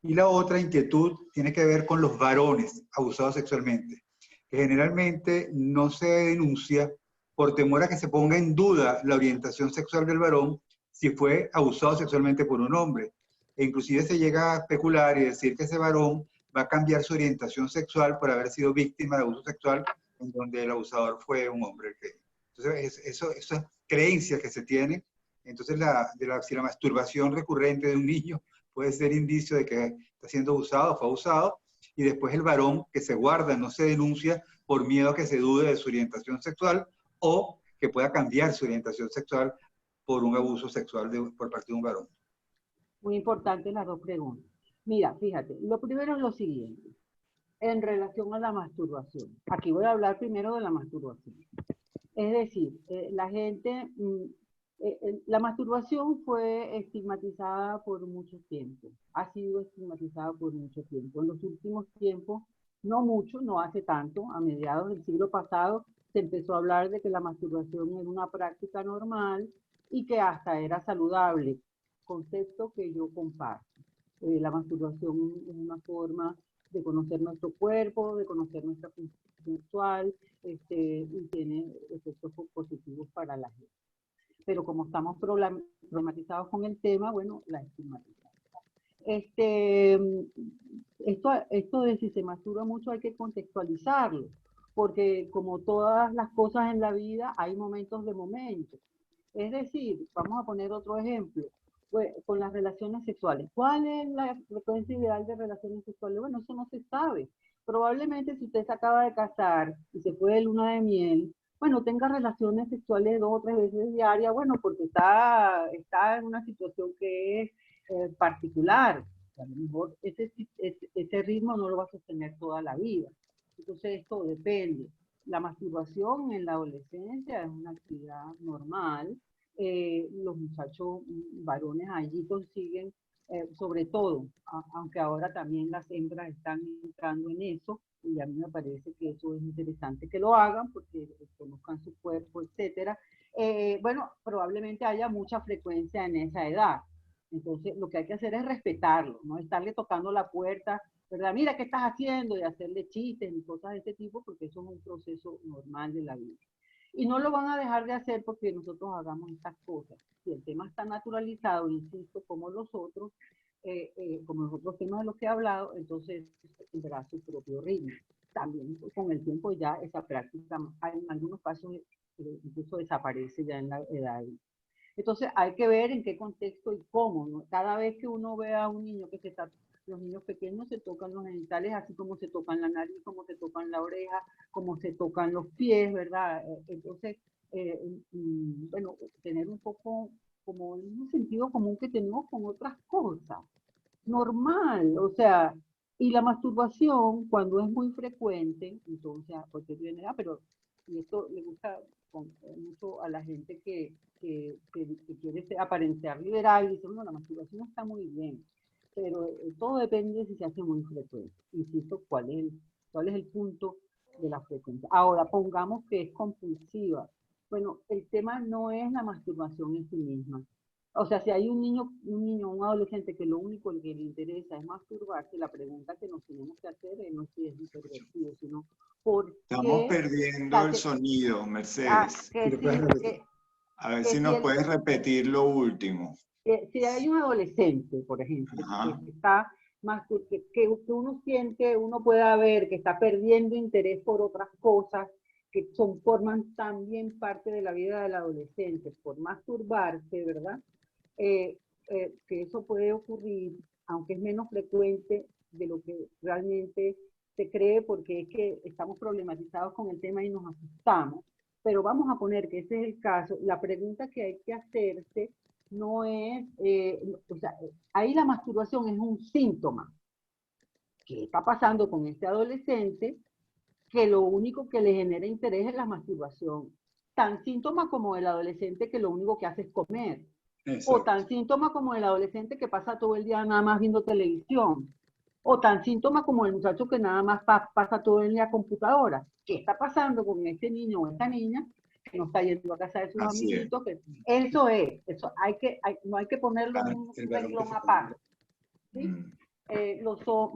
Y la otra inquietud tiene que ver con los varones abusados sexualmente, que generalmente no se denuncia por temor a que se ponga en duda la orientación sexual del varón si fue abusado sexualmente por un hombre. E inclusive se llega a especular y decir que ese varón va a cambiar su orientación sexual por haber sido víctima de abuso sexual en donde el abusador fue un hombre. Entonces, esas creencias que se tienen, entonces si la masturbación recurrente de un niño puede ser indicio de que está siendo abusado, fue abusado, y después el varón que se guarda, no se denuncia por miedo a que se dude de su orientación sexual o que pueda cambiar su orientación sexual por un abuso sexual por parte de un varón. Muy importante las dos preguntas. Mira, fíjate, lo primero es lo siguiente, en relación a la masturbación. Aquí voy a hablar primero de la masturbación. Es decir, la gente La masturbación fue estigmatizada por mucho tiempo, ha sido estigmatizada por mucho tiempo. En los últimos tiempos, no mucho, no hace tanto, a mediados del siglo pasado, se empezó a hablar de que la masturbación era una práctica normal y que hasta era saludable, concepto que yo comparto. La masturbación es una forma de conocer nuestro cuerpo, de conocer nuestra función sexual, y tiene efectos positivos para la gente. Pero como estamos problematizados con el tema, bueno, la estigmatizamos. Esto de si se masturba mucho hay que contextualizarlo, porque como todas las cosas en la vida, hay momentos de momentos. Es decir, vamos a poner otro ejemplo, pues, con las relaciones sexuales. ¿Cuál es la frecuencia ideal de relaciones sexuales? Bueno, eso no se sabe. Probablemente si usted se acaba de casar y se fue de luna de miel, bueno, tenga relaciones sexuales 2 o 3 veces diarias, bueno, porque está en una situación que es particular. A lo mejor ese ritmo no lo va a sostener toda la vida. Entonces esto depende. La masturbación en la adolescencia es una actividad normal. Los muchachos varones allí consiguen, sobre todo, aunque ahora también las hembras están entrando en eso, y a mí me parece que eso es interesante que lo hagan porque conozcan su cuerpo, etcétera. Bueno, probablemente haya mucha frecuencia en esa edad. Entonces, lo que hay que hacer es respetarlo, no estarle tocando la puerta, ¿verdad? Mira, ¿qué estás haciendo? Y hacerle chistes y cosas de ese tipo, porque eso es un proceso normal de la vida. Y no lo van a dejar de hacer porque nosotros hagamos estas cosas. Si el tema está naturalizado, insisto, como los otros, como los otros temas de los que he hablado, entonces tendrá su propio ritmo. También con el tiempo ya esa práctica, en algunos casos incluso desaparece ya en la edad. Entonces hay que ver en qué contexto y cómo, ¿no? Cada vez que uno ve a un niño que se está, los niños pequeños se tocan los genitales así como se tocan la nariz, como se tocan la oreja, como se tocan los pies, ¿verdad? Entonces, bueno, tener un poco como un sentido común que tenemos con otras cosas, normal, o sea, y la masturbación cuando es muy frecuente, entonces, porque viene, pero, y esto le gusta mucho a la gente que quiere aparentar liberal, y dice, bueno, la masturbación está muy bien, pero todo depende de si se hace muy frecuente. Insisto, cuál es el punto de la frecuencia. Ahora, pongamos que es compulsiva. Bueno, el tema no es la masturbación en sí misma. O sea, si hay un niño, un adolescente que lo único que le interesa es masturbarse, la pregunta que nos tenemos que hacer es no si es hiperversivo, sino por Estamos qué, perdiendo el sonido, Mercedes. Si que lo puedes sí, repetir. A ver que si si nos puedes repetir lo último. si hay un adolescente, por ejemplo, que Ajá. está más que uno siente, uno pueda ver que está perdiendo interés por otras cosas que forman también parte de la vida del adolescente, por masturbarse, ¿verdad? Eh, que eso puede ocurrir, aunque es menos frecuente de lo que realmente se cree, porque es que estamos problematizados con el tema y nos asustamos. Pero vamos a poner que ese es el caso. La pregunta que hay que hacerse no es, o sea, ahí la masturbación es un síntoma. ¿Qué está pasando con este adolescente? Que lo único que le genera interés es la masturbación. Tan síntoma como el adolescente que lo único que hace es comer. O Exacto. tan síntoma como el adolescente que pasa todo el día nada más viendo televisión. O tan síntoma como el muchacho que nada más pasa todo el día a computadora. ¿Qué está pasando con este niño o esta niña que no está yendo a casa de sus Así es. amiguitos? Eso no hay que ponerlo en un El varón que renglón se aparte. ¿Sí? Mm.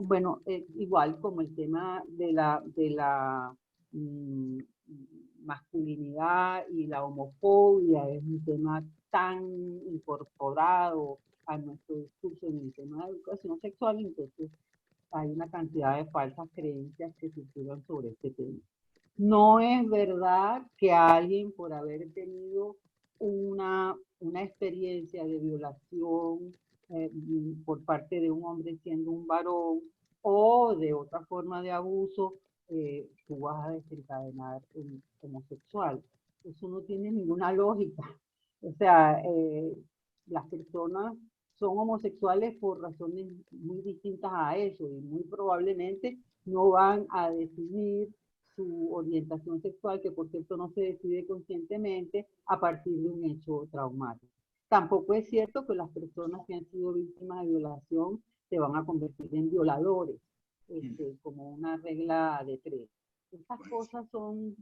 Bueno, igual como el tema de la mm, masculinidad y la homofobia es un tema tan incorporado a nuestro discurso en el tema de educación sexual, entonces hay una cantidad de falsas creencias que circulan sobre este tema. No es verdad que alguien por haber tenido una experiencia de violación por parte de un hombre siendo un varón o de otra forma de abuso, tú vas a desencadenar un homosexual. Eso no tiene ninguna lógica. O sea, las personas son homosexuales por razones muy distintas a eso y muy probablemente no van a decidir su orientación sexual, que por cierto no se decide conscientemente a partir de un hecho traumático. Tampoco es cierto que las personas que han sido víctimas de violación se van a convertir en violadores, como una regla de tres. Estas cosas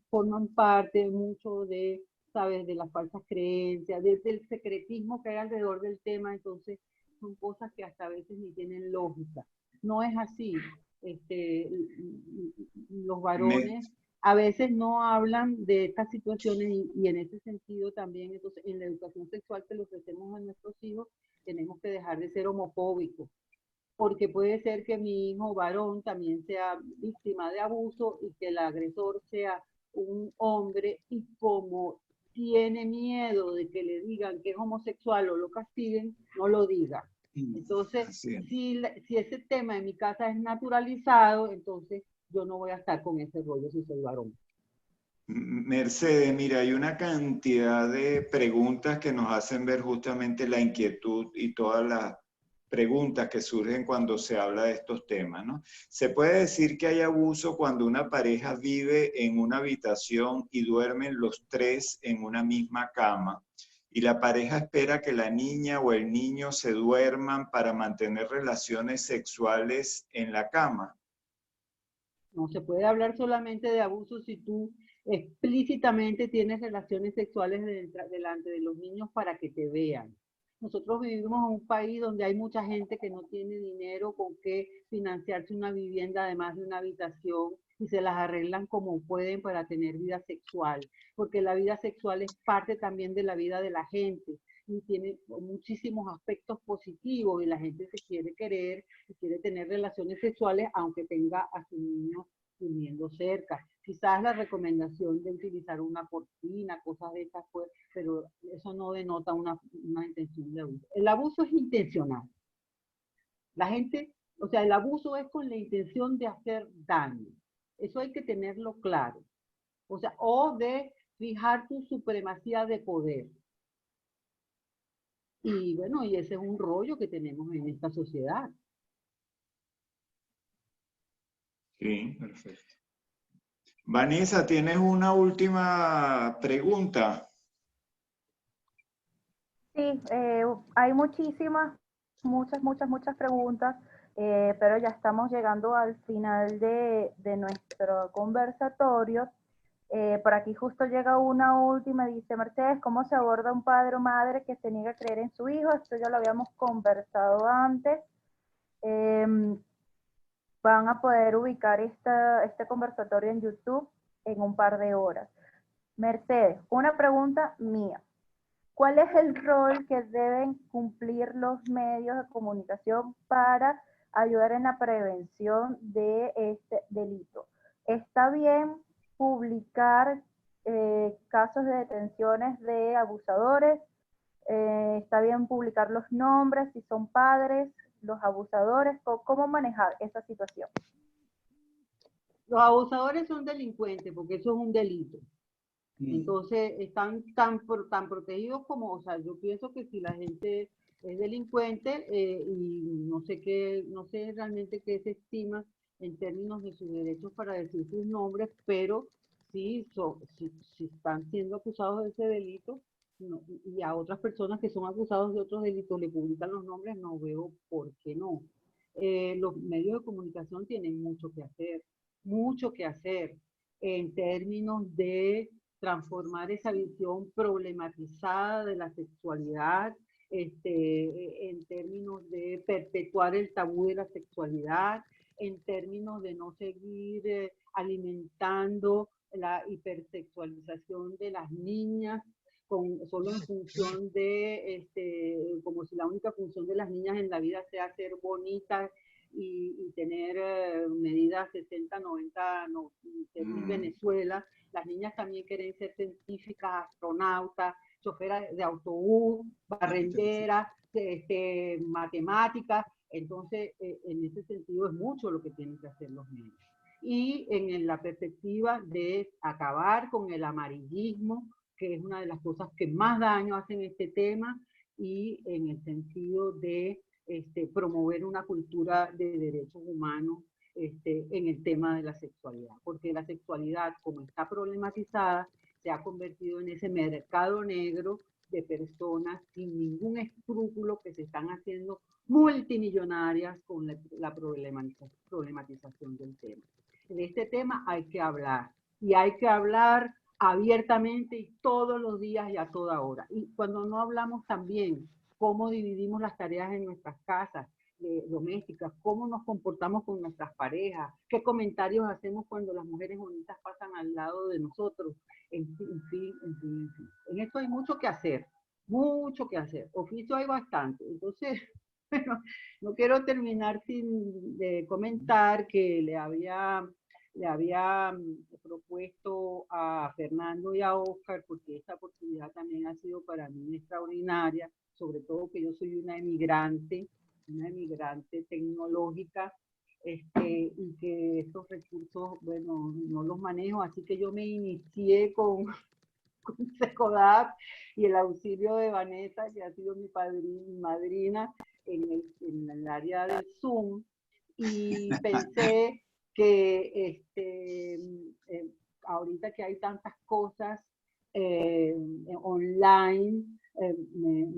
forman parte mucho de, ¿sabes?, de las falsas creencias, del secretismo que hay alrededor del tema. Entonces son cosas que hasta a veces ni tienen lógica. No es así. Los varones a veces no hablan de estas situaciones y en ese sentido también, entonces, en la educación sexual que le ofrecemos a nuestros hijos, tenemos que dejar de ser homofóbicos, porque puede ser que mi hijo varón también sea víctima de abuso y que el agresor sea un hombre, y como tiene miedo de que le digan que es homosexual o lo castiguen, no lo diga. Entonces, si ese tema en mi casa es naturalizado, entonces yo no voy a estar con ese rollo si soy varón. Mercedes, mira, hay una cantidad de preguntas que nos hacen ver justamente la inquietud y todas las preguntas que surgen cuando se habla de estos temas, ¿no? Se puede decir que hay abuso cuando una pareja vive en una habitación y duermen los tres en una misma cama, y la pareja espera que la niña o el niño se duerman para mantener relaciones sexuales en la cama. No se puede hablar solamente de abuso si tú explícitamente tienes relaciones sexuales delante de los niños para que te vean. Nosotros vivimos en un país donde hay mucha gente que no tiene dinero con qué financiarse una vivienda además de una habitación, y se las arreglan como pueden para tener vida sexual, porque la vida sexual es parte también de la vida de la gente y tiene muchísimos aspectos positivos, y la gente se quiere querer y quiere tener relaciones sexuales aunque tenga a su niño durmiendo cerca. Quizás la recomendación de utilizar una cortina, cosas de esas, pues, pero eso no denota una intención de abuso. El abuso es intencional. La gente, o sea, el abuso es con la intención de hacer daño. Eso hay que tenerlo claro. O sea, o de fijar tu supremacía de poder. Y bueno, y ese es un rollo que tenemos en esta sociedad. Sí, perfecto. Vanessa, ¿tienes una última pregunta? Sí, hay muchas preguntas, pero ya estamos llegando al final de nuestro conversatorio. Por aquí justo llega una última, dice Mercedes, ¿cómo se aborda un padre o madre que se niega a creer en su hijo? Esto ya lo habíamos conversado antes. Van a poder ubicar este conversatorio en YouTube en un par de horas. Mercedes, una pregunta mía. ¿Cuál es el rol que deben cumplir los medios de comunicación para ayudar en la prevención de este delito? ¿Está bien publicar casos de detenciones de abusadores? ¿Está bien publicar los nombres, si son padres, los abusadores? ¿Cómo manejar esa situación? Los abusadores son delincuentes porque eso es un delito. Entonces están tan protegidos como, o sea, yo pienso que si la gente es delincuente y no sé realmente qué se estima en términos de sus derechos para decir sus nombres, pero si están siendo acusados de ese delito, y a otras personas que son acusados de otros delitos le publican los nombres, no veo por qué no. Los medios de comunicación tienen mucho que hacer en términos de transformar esa visión problematizada de la sexualidad, en términos de perpetuar el tabú de la sexualidad, en términos de no seguir alimentando la hipersexualización de las niñas, solo en función de, como si la única función de las niñas en la vida sea ser bonitas y tener medidas 60, 90, según Venezuela. Las niñas también quieren ser científicas, astronautas, choferas de autobús, barrenderas, matemáticas. Entonces, en ese sentido es mucho lo que tienen que hacer los medios. Y en la perspectiva de acabar con el amarillismo, que es una de las cosas que más daño hacen este tema, y en el sentido de promover una cultura de derechos humanos en el tema de la sexualidad, porque la sexualidad, como está problematizada, se ha convertido en ese mercado negro de personas sin ningún escrúpulo que se están haciendo multimillonarias con la problematización del tema. De este tema hay que hablar, y hay que hablar abiertamente y todos los días y a toda hora. Y cuando no hablamos también cómo dividimos las tareas en nuestras casas domésticas, cómo nos comportamos con nuestras parejas, qué comentarios hacemos cuando las mujeres bonitas pasan al lado de nosotros, en fin. En esto hay mucho que hacer, mucho que hacer. Oficio hay bastante. Entonces, bueno, no quiero terminar sin comentar que le había propuesto a Fernando y a Oscar, porque esta oportunidad también ha sido para mí extraordinaria, sobre todo que yo soy una emigrante tecnológica, y que estos recursos, bueno, no los manejo, así que yo me inicié con Secodap y el auxilio de Vanessa, que ha sido mi madrina en el área del Zoom, y pensé que ahorita que hay tantas cosas online,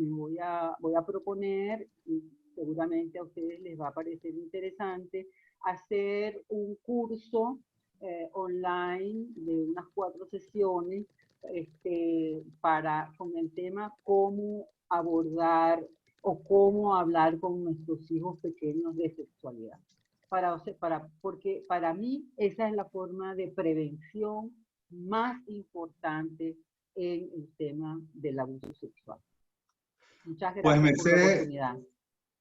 voy a proponer, y seguramente a ustedes les va a parecer interesante, hacer un curso online de unas 4 sesiones con el tema cómo abordar o cómo hablar con nuestros hijos pequeños de sexualidad. Porque para mí esa es la forma de prevención más importante en el tema del abuso sexual. Muchas gracias por la oportunidad.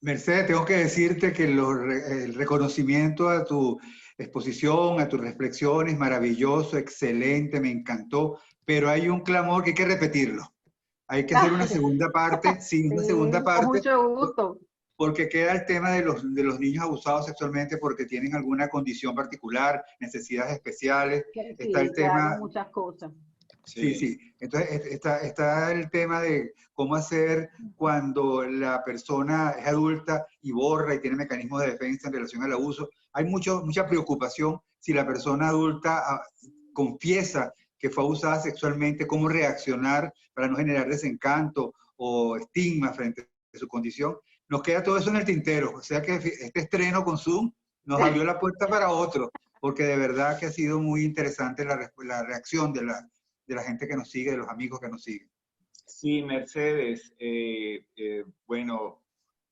Mercedes, tengo que decirte que el reconocimiento a tu exposición, a tus reflexiones, maravilloso, excelente, me encantó, pero hay un clamor que hay que repetirlo. Hay que hacer una segunda parte, sí, una segunda parte. Con mucho gusto. Porque queda el tema de los niños abusados sexualmente porque tienen alguna condición particular, necesidades especiales. Sí, está el tema, muchas cosas. Sí. Entonces está el tema de cómo hacer cuando la persona es adulta y borra y tiene mecanismos de defensa en relación al abuso. Hay mucha preocupación si la persona adulta confiesa que fue abusada sexualmente, cómo reaccionar para no generar desencanto o estigma frente a su condición. Nos queda todo eso en el tintero. O sea que este estreno con Zoom nos abrió la puerta para otro, porque de verdad que ha sido muy interesante la reacción de la gente que nos sigue, de los amigos que nos siguen. Sí, Mercedes, bueno,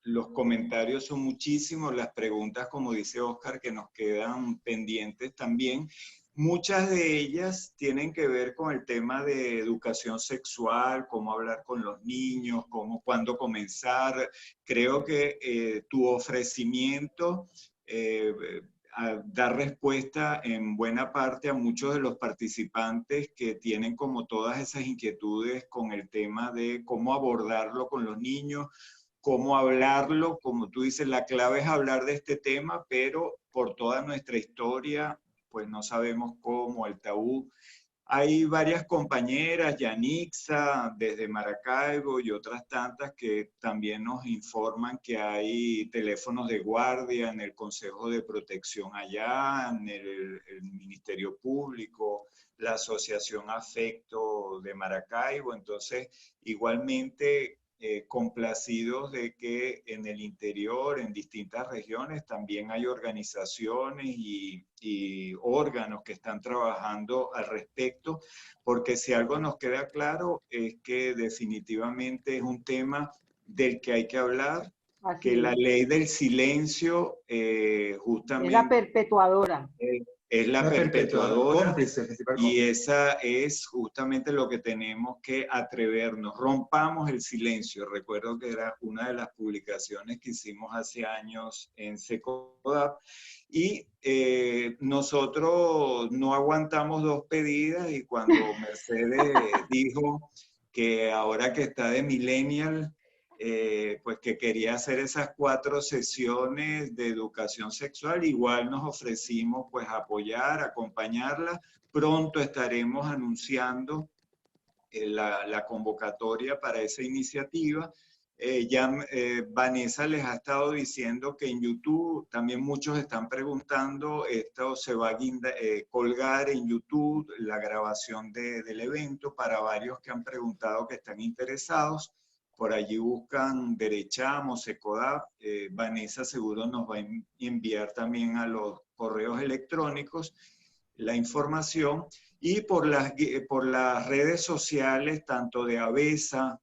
los comentarios son muchísimos, las preguntas, como dice Oscar, que nos quedan pendientes también. Muchas de ellas tienen que ver con el tema de educación sexual, cómo hablar con los niños, cuándo comenzar. Creo que tu ofrecimiento a dar respuesta en buena parte a muchos de los participantes que tienen como todas esas inquietudes con el tema de cómo abordarlo con los niños, cómo hablarlo. Como tú dices, la clave es hablar de este tema, pero por toda nuestra historia, pues no sabemos cómo, el tabú. Hay varias compañeras, Yanixa desde Maracaibo y otras tantas que también nos informan que hay teléfonos de guardia en el Consejo de Protección allá, en el Ministerio Público, la Asociación Afecto de Maracaibo. Entonces, igualmente complacidos de que en el interior, en distintas regiones, también hay organizaciones y órganos que están trabajando al respecto, porque si algo nos queda claro es que definitivamente es un tema del que hay que hablar, que la ley del silencio justamente... Es la perpetuadora. Es la perpetuadora, cómplice, y esa es justamente lo que tenemos que atrevernos. Rompamos el silencio. Recuerdo que era una de las publicaciones que hicimos hace años en Secodap, y nosotros no aguantamos 2 pedidas, y cuando Mercedes dijo que ahora que está de millennial, pues que quería hacer esas 4 sesiones de educación sexual, igual nos ofrecimos pues apoyar, acompañarla. Pronto estaremos anunciando la convocatoria para esa iniciativa, Vanessa les ha estado diciendo que en YouTube también muchos están preguntando, esto se va a colgar en YouTube la grabación del evento para varios que han preguntado que están interesados. Por allí buscan Derechamos, Ecodap. Vanessa seguro nos va a enviar también a los correos electrónicos la información. Y por las redes sociales, tanto de ABESA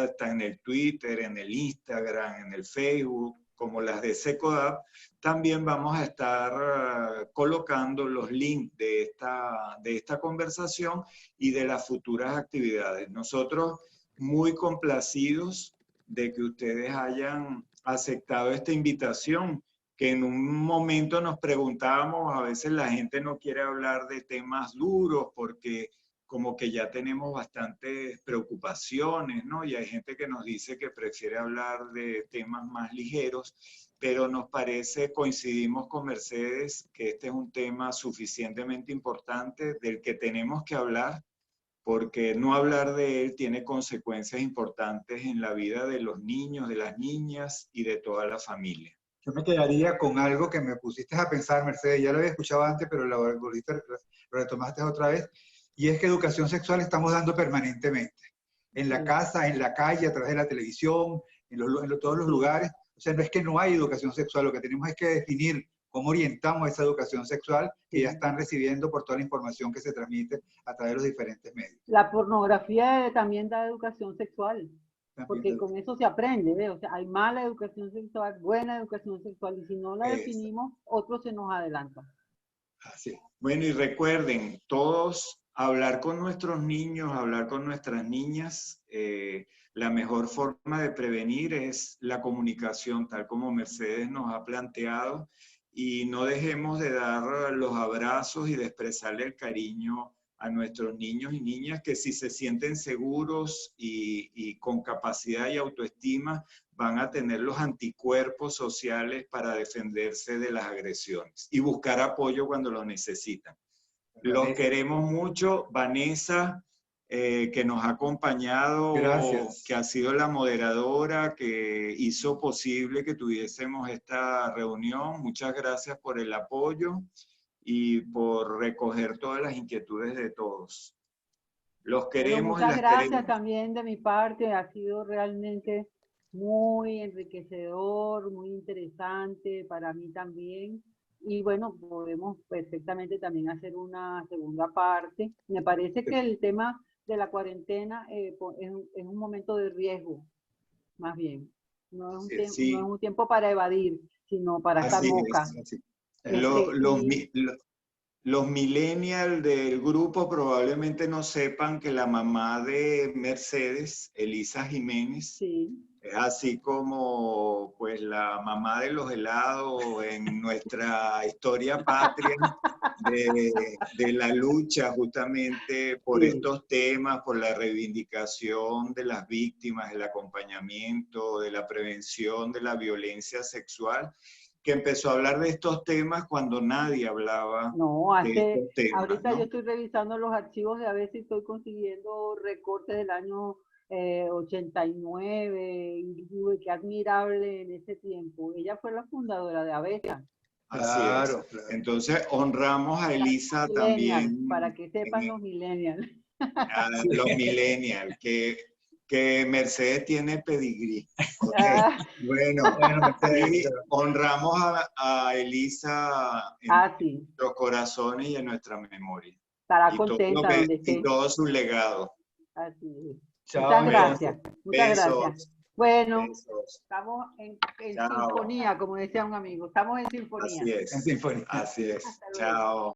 está en el Twitter, en el Instagram, en el Facebook, como las de SECODAP, también vamos a estar colocando los links de esta conversación y de las futuras actividades. Nosotros muy complacidos de que ustedes hayan aceptado esta invitación, que en un momento nos preguntábamos, a veces la gente no quiere hablar de temas duros porque como que ya tenemos bastantes preocupaciones, ¿no? Y hay gente que nos dice que prefiere hablar de temas más ligeros, pero nos parece, coincidimos con Mercedes, que este es un tema suficientemente importante del que tenemos que hablar, porque no hablar de él tiene consecuencias importantes en la vida de los niños, de las niñas y de toda la familia. Yo me quedaría con algo que me pusiste a pensar, Mercedes, ya lo había escuchado antes, pero lo retomaste otra vez, y es que educación sexual estamos dando permanentemente, en la casa, en la calle, a través de la televisión, en todos los lugares. O sea, no es que no hay educación sexual, lo que tenemos es que definir cómo orientamos esa educación sexual que ya están recibiendo por toda la información que se transmite a través de los diferentes medios. La pornografía también da educación sexual. Porque con eso se aprende, ¿ve? O sea, hay mala educación sexual, buena educación sexual, y si no la definimos, otro se nos adelanta. Así. Bueno, y recuerden, todos hablar con nuestros niños, hablar con nuestras niñas, la mejor forma de prevenir es la comunicación, tal como Mercedes nos ha planteado, y no dejemos de dar los abrazos y de expresarle el cariño a nuestros niños y niñas, que si se sienten seguros y con capacidad y autoestima, van a tener los anticuerpos sociales para defenderse de las agresiones y buscar apoyo cuando lo necesitan. Los queremos mucho. Vanessa, que nos ha acompañado, gracias, que ha sido la moderadora, que hizo posible que tuviésemos esta reunión. Muchas gracias por el apoyo y por recoger todas las inquietudes de todos. Los queremos. Muchas gracias también de mi parte, ha sido realmente muy enriquecedor, muy interesante para mí también. Y bueno, podemos perfectamente también hacer una segunda parte. Me parece que el tema de la cuarentena es un momento de riesgo, más bien. No es un tiempo para evadir, sino para estar mosca. Los millennials del grupo probablemente no sepan que la mamá de Mercedes, Elisa Jiménez, es así como pues la mamá de los helados en nuestra historia patria de la lucha justamente por estos temas, por la reivindicación de las víctimas, el acompañamiento, de la prevención de la violencia sexual, que empezó a hablar de estos temas cuando nadie hablaba de estos temas. Ahorita yo estoy revisando los archivos de a ver si estoy consiguiendo recortes del año 89, y qué admirable en ese tiempo. Ella fue la fundadora de ABESA. Así es. Entonces honramos a Elisa también. Para que sepan los millennials. Los millennials, que Mercedes tiene pedigrí. Okay. Bueno, y honramos a Elisa en nuestros corazones y en nuestra memoria. Estará contenta y todo su legado. Así es. Chao, muchas gracias. Muchas besos. Gracias. Bueno, besos. Estamos en sinfonía, como decía un amigo. Estamos en sinfonía. Así es. En sinfonía. Así es. Chao.